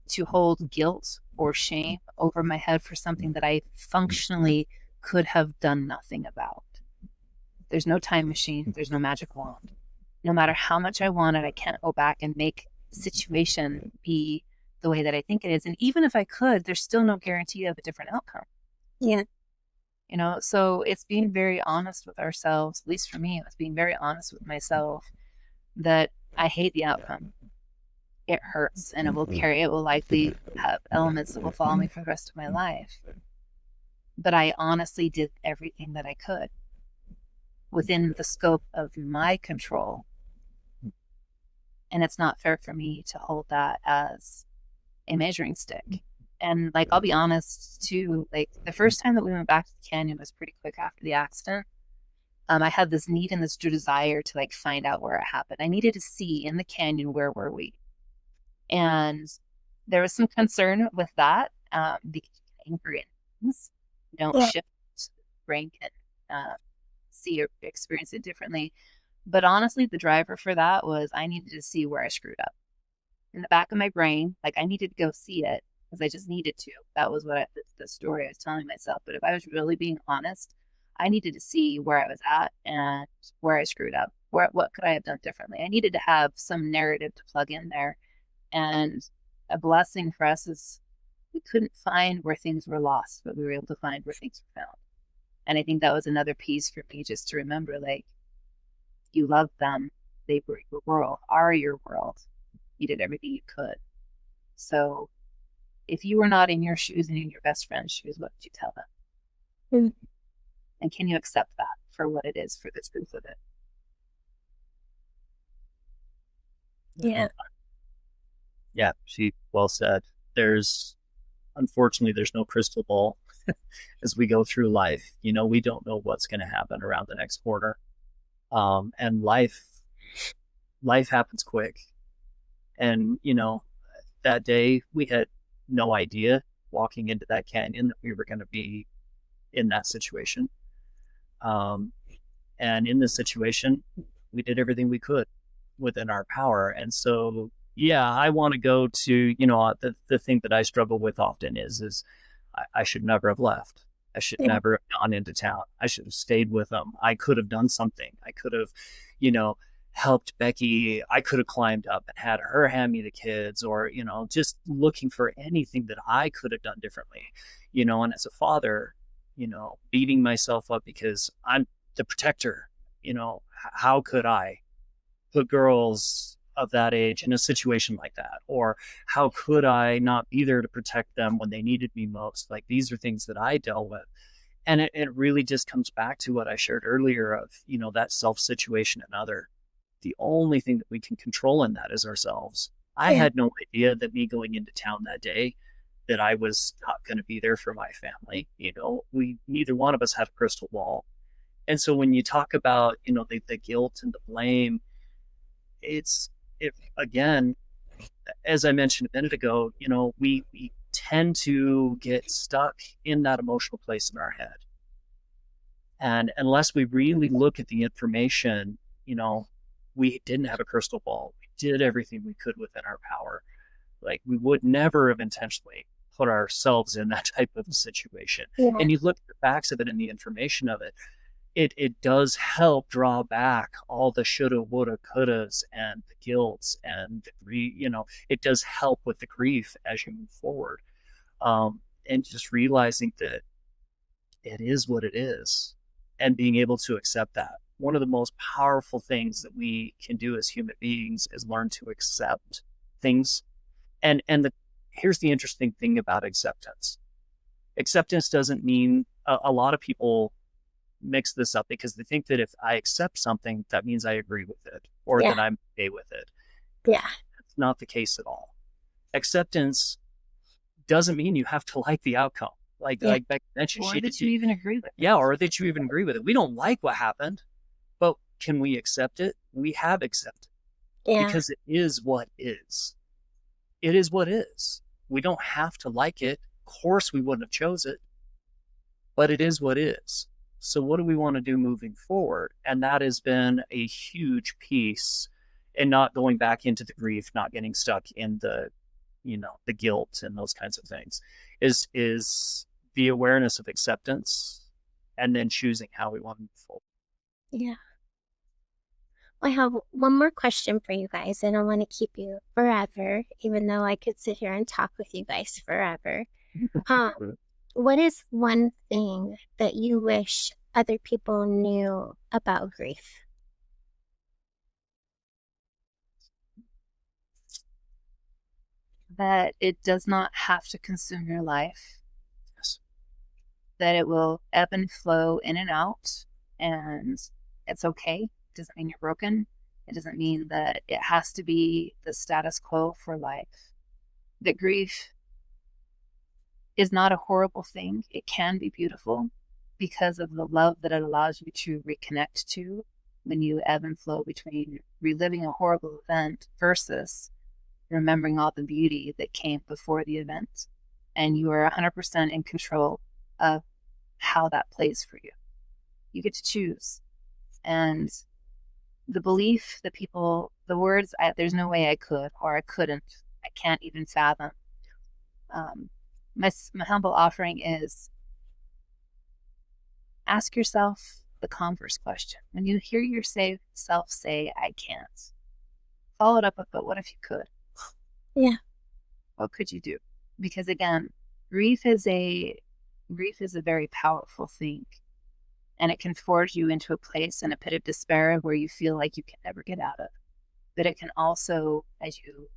to hold guilt or shame over my head for something that I functionally could have done nothing about? There's no time machine. There's no magic wand. No matter how much I want it, I can't go back and make the situation be the way that I think it is. And even if I could, there's still no guarantee of a different outcome. Yeah. You know, so it's being very honest with ourselves. At least for me, it was being very honest with myself that I hate the outcome. It hurts, and it will likely have elements that will follow me for the rest of my life. But I honestly did everything that I could within the scope of my control. And it's not fair for me to hold that as a measuring stick. And like, I'll be honest too, like the first time that we went back to the canyon was pretty quick after the accident. I had this need and this desire to like find out where it happened. I needed to see in the canyon, where were we? And there was some concern with that, because angry things don't shift. Brain can see or experience it differently. But honestly, the driver for that was I needed to see where I screwed up. In the back of my brain, like I needed to go see it because I just needed to. That was the story I was telling myself. But if I was really being honest, I needed to see where I was at and where I screwed up. What could I have done differently? I needed to have some narrative to plug in there. And a blessing for us is we couldn't find where things were lost, but we were able to find where things were found. And I think that was another piece for me just to remember, like, you loved them. They were your world, are your world. You did everything you could. So if you were not in your shoes and in your best friend's shoes, what did you tell them? Mm. And can you accept that for what it is, for the truth of it? Yeah. Yeah, she well said. Unfortunately, there's no crystal ball as we go through life. You know, we don't know what's going to happen around the next corner. And life happens quick. And, you know, that day we had no idea walking into that canyon that we were going to be in that situation. And in this situation, we did everything we could within our power. And so, yeah, I want to go to, you know, the thing that I struggle with often is I should never have left. I should never have gone into town. I should have stayed with them. I could have done something. I could have, you know, helped Becky. I could have climbed up and had her hand me the kids, or, you know, just looking for anything that I could have done differently, you know. And as a father, you know, beating myself up because I'm the protector, you know, how could I put girls of that age in a situation like that? Or how could I not be there to protect them when they needed me most? Like, these are things that I dealt with. And it really just comes back to what I shared earlier of, you know, that self situation and other. The only thing that we can control in that is ourselves. I had no idea that me going into town that day, that I was not going to be there for my family. You know, neither one of us had a crystal ball. And so when you talk about, you know, the guilt and the blame, again, as I mentioned a minute ago, you know, we tend to get stuck in that emotional place in our head. And unless we really look at the information, you know, we didn't have a crystal ball. We did everything we could within our power. Like, we would never have intentionally put ourselves in that type of situation. Yeah. And you look at the facts of it and the information of it, it does help draw back all the shoulda, woulda, couldas and the guilt, and you know, it does help with the grief as you move forward. And just realizing that it is what it is and being able to accept that. One of the most powerful things that we can do as human beings is learn to accept things. And here's the interesting thing about acceptance. Acceptance doesn't mean, a lot of people mix this up because they think that if I accept something, that means I agree with it, or that I'm okay with it. Yeah. That's not the case at all. Acceptance doesn't mean you have to like the outcome. like Becky mentioned, Or that you even agree with it. yeah, or that you even agree with it. We don't like what happened, but can we accept it? We have accepted it Yeah. because it is what is. It is what is. We don't have to like it. Of course, we wouldn't have chose it, but it is what is. So what do we want to do moving forward? And that has been a huge piece in not going back into the grief, not getting stuck in the, the guilt and those kinds of things, is the awareness of acceptance and then choosing how we want to move forward. Yeah. I have one more question for you guys. I don't want to keep you forever, even though I could sit here and talk with you guys forever. What is one thing that you wish other people knew about grief? That it does not have to consume your life. Yes. That it will ebb and flow in and out, and it's okay. It doesn't mean you're broken. It doesn't mean that it has to be the status quo for life. That grief is not a horrible thing. It can be beautiful because of the love that it allows you to reconnect to when you ebb and flow between reliving a horrible event versus remembering all the beauty that came before the event. And you are 100% in control of how that plays for you. You get to choose. And the belief that people, the words, there's no way I could, or I couldn't, I can't even fathom. My humble offering is ask yourself the converse question. When you hear yourself say, I can't, follow it up with, but what if you could? Yeah. What could you do? Because again, grief is a very powerful thing. And it can force you into a place in a pit of despair where you feel like you can never get out of. But it can also, as you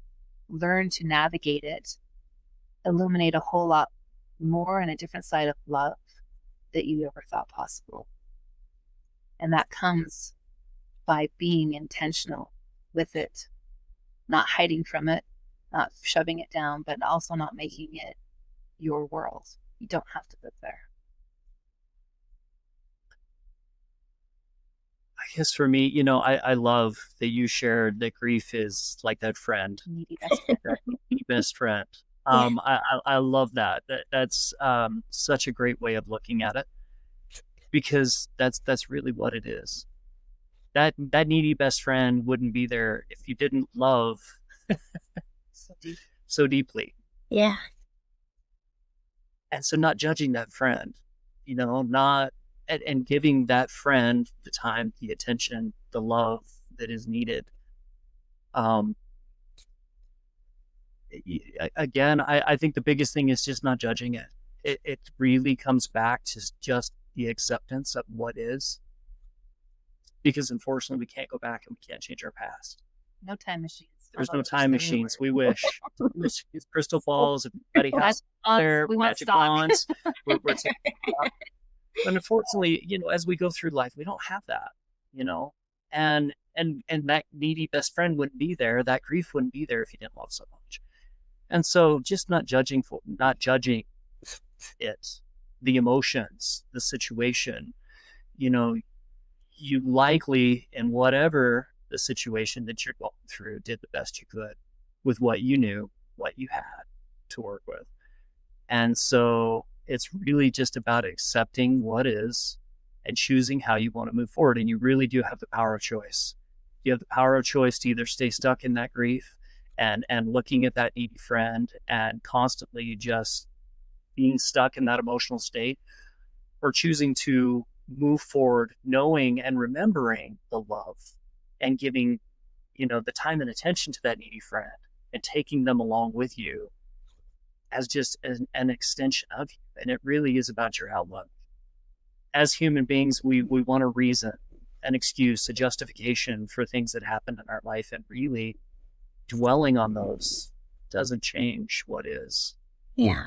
learn to navigate it, illuminate a whole lot more and a different side of love that you ever thought possible. And that comes by being intentional with it, not hiding from it, not shoving it down, but also not making it your world. You don't have to live there. I guess for me, I love that you shared that grief is like that friend, Needy best friend. that best friend. Yeah. I love that. That's such a great way of looking at it, because that's really what it is. That needy best friend wouldn't be there if you didn't love so deeply. Yeah. And so not judging that friend, not and giving that friend the time, the attention, the love that is needed. Again, I think the biggest thing is just not judging it. It really comes back to just the acceptance of what is, because unfortunately we can't go back and we can't change our past. No time machines. There's no time machines. We wish. Crystal balls, everybody has their magic wands. We're but unfortunately, as we go through life, we don't have that, and that needy best friend wouldn't be there. That grief wouldn't be there if you didn't love so much. And so just not judging it, the emotions, the situation, you likely, in whatever the situation that you're going through, did the best you could with what you knew, what you had to work with. And so it's really just about accepting what is and choosing how you want to move forward. And you really do have the power of choice. You have the power of choice to either stay stuck in that grief and looking at that needy friend and constantly just being stuck in that emotional state, or choosing to move forward, knowing and remembering the love and giving, the time and attention to that needy friend and taking them along with you as just an extension of you. And it really is about your outlook. As human beings, we want a reason, an excuse, a justification for things that happen in our life, and really dwelling on those doesn't change what is. Yeah.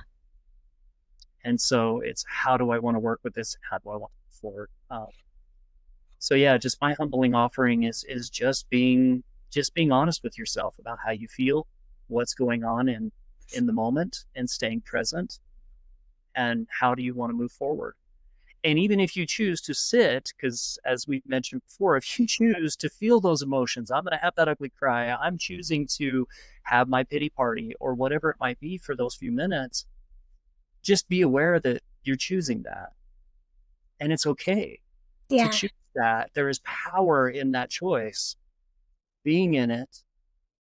And so it's, how do I want to work with this? How do I want to move forward? So yeah, just my humbling offering is just being honest with yourself about how you feel, what's going on in the moment, and staying present, and how do you want to move forward? And even if you choose to sit, because as we mentioned before, if you choose to feel those emotions, I'm going to have that ugly cry, I'm choosing to have my pity party or whatever it might be for those few minutes, just be aware that you're choosing that. And it's okay to Yeah. choose that. There is power in that choice, being in it,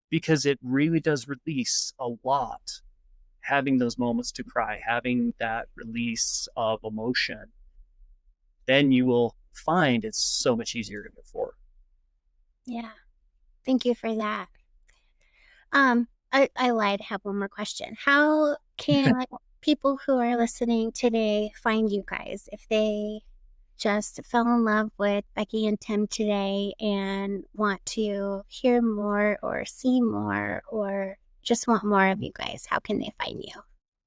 because it really does release a lot. Having those moments to cry, having that release of emotion, then you will find it's so much easier to move forward. Yeah. Thank you for that. I lied. I have one more question. How can people who are listening today find you guys if they just fell in love with Becky and Tim today and want to hear more or see more or just want more of you guys? How can they find you?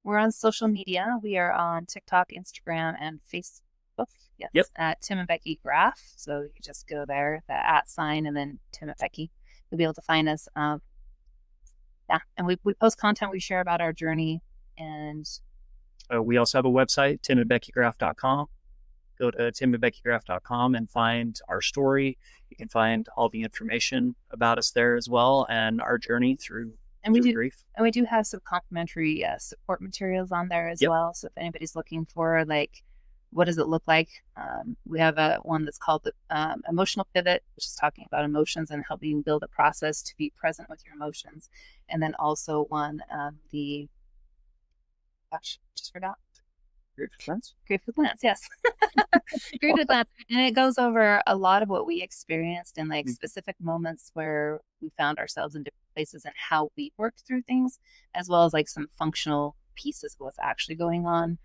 We're on social media. We are on TikTok, Instagram, and Facebook. Yes, Yep. at Tim and Becky Graff. So you just go there, the @ sign, and then Tim and Becky. You'll be able to find us. Yeah, and we post content. We share about our journey, and We also have a website, timandbeckygraff.com. Go to timandbeckygraff.com and find our story. You can find all the information about us there as well, and our journey through grief. And we do have some complimentary support materials on there as Yep. well. So if anybody's looking for like, what does it look like? We have one that's called the Emotional Pivot, which is talking about emotions and helping build a process to be present with your emotions. And then also one, just forgot. Grief Lens. Grief with Lance, yes. Grief with Lance. And it goes over a lot of what we experienced in like specific moments where we found ourselves in different places and how we worked through things, as well as like some functional pieces of what's actually going on.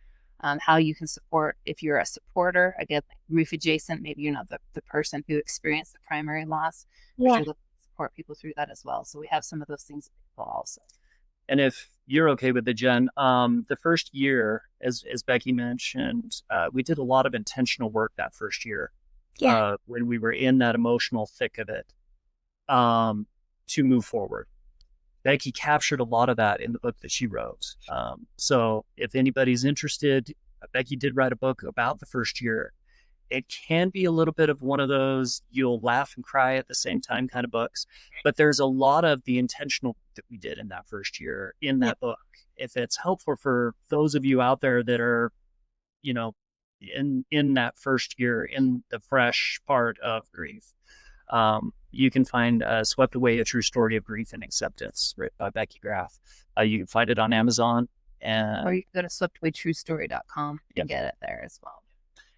How you can support if you're a supporter, again, like grief adjacent, maybe you're not the person who experienced the primary loss, but Yeah. you're looking to support people through that as well. So we have some of those things available also. And if you're okay with it, Jen, the first year, as Becky mentioned, we did a lot of intentional work that first year. Yeah. When we were in that emotional thick of it, to move forward. Becky captured a lot of that in the book that she wrote. So if anybody's interested, Becky did write a book about the first year. It can be a little bit of one of those you'll laugh and cry at the same time kind of books, but there's a lot of the intentional that we did in that first year in that book. If it's helpful for those of you out there that are, you know, in that first year, in the fresh part of grief, you can find Swept Away, A True Story of Grief and Acceptance, written by Becky Graff. You can find it on Amazon. Or you can go to sweptawaytruestory.com and get it there as well.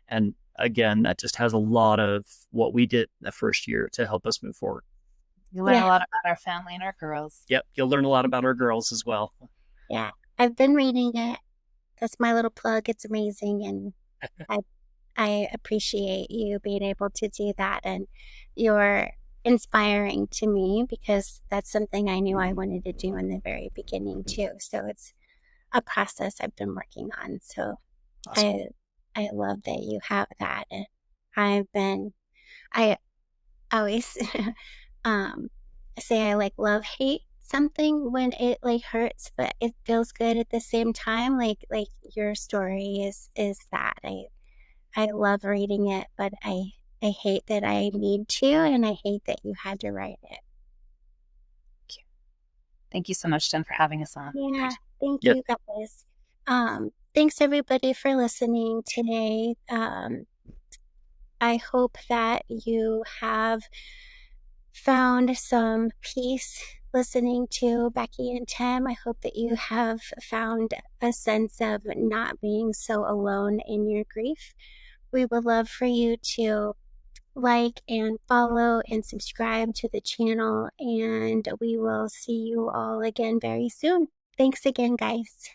And again, that just has a lot of what we did in the first year to help us move forward. You learn a lot about our family and our girls. Yep, you'll learn a lot about our girls as well. Yeah, I've been reading it. That's my little plug. It's amazing, and I appreciate you being able to do that, and you're inspiring to me because that's something I knew I wanted to do in the very beginning too. So it's a process I've been working on. So Awesome. I love that you have that. And I always say I like love hate something when it like hurts, but it feels good at the same time. Like your story is that I love reading it, but I hate that I need to, and I hate that you had to write it. Thank you so much, Jen, for having us on. Yeah, thank you guys. Thanks everybody for listening today. I hope that you have found some peace listening to Becky and Tim. I hope that you have found a sense of not being so alone in your grief. We would love for you to like and follow and subscribe to the channel, and we will see you all again very soon. Thanks again, guys.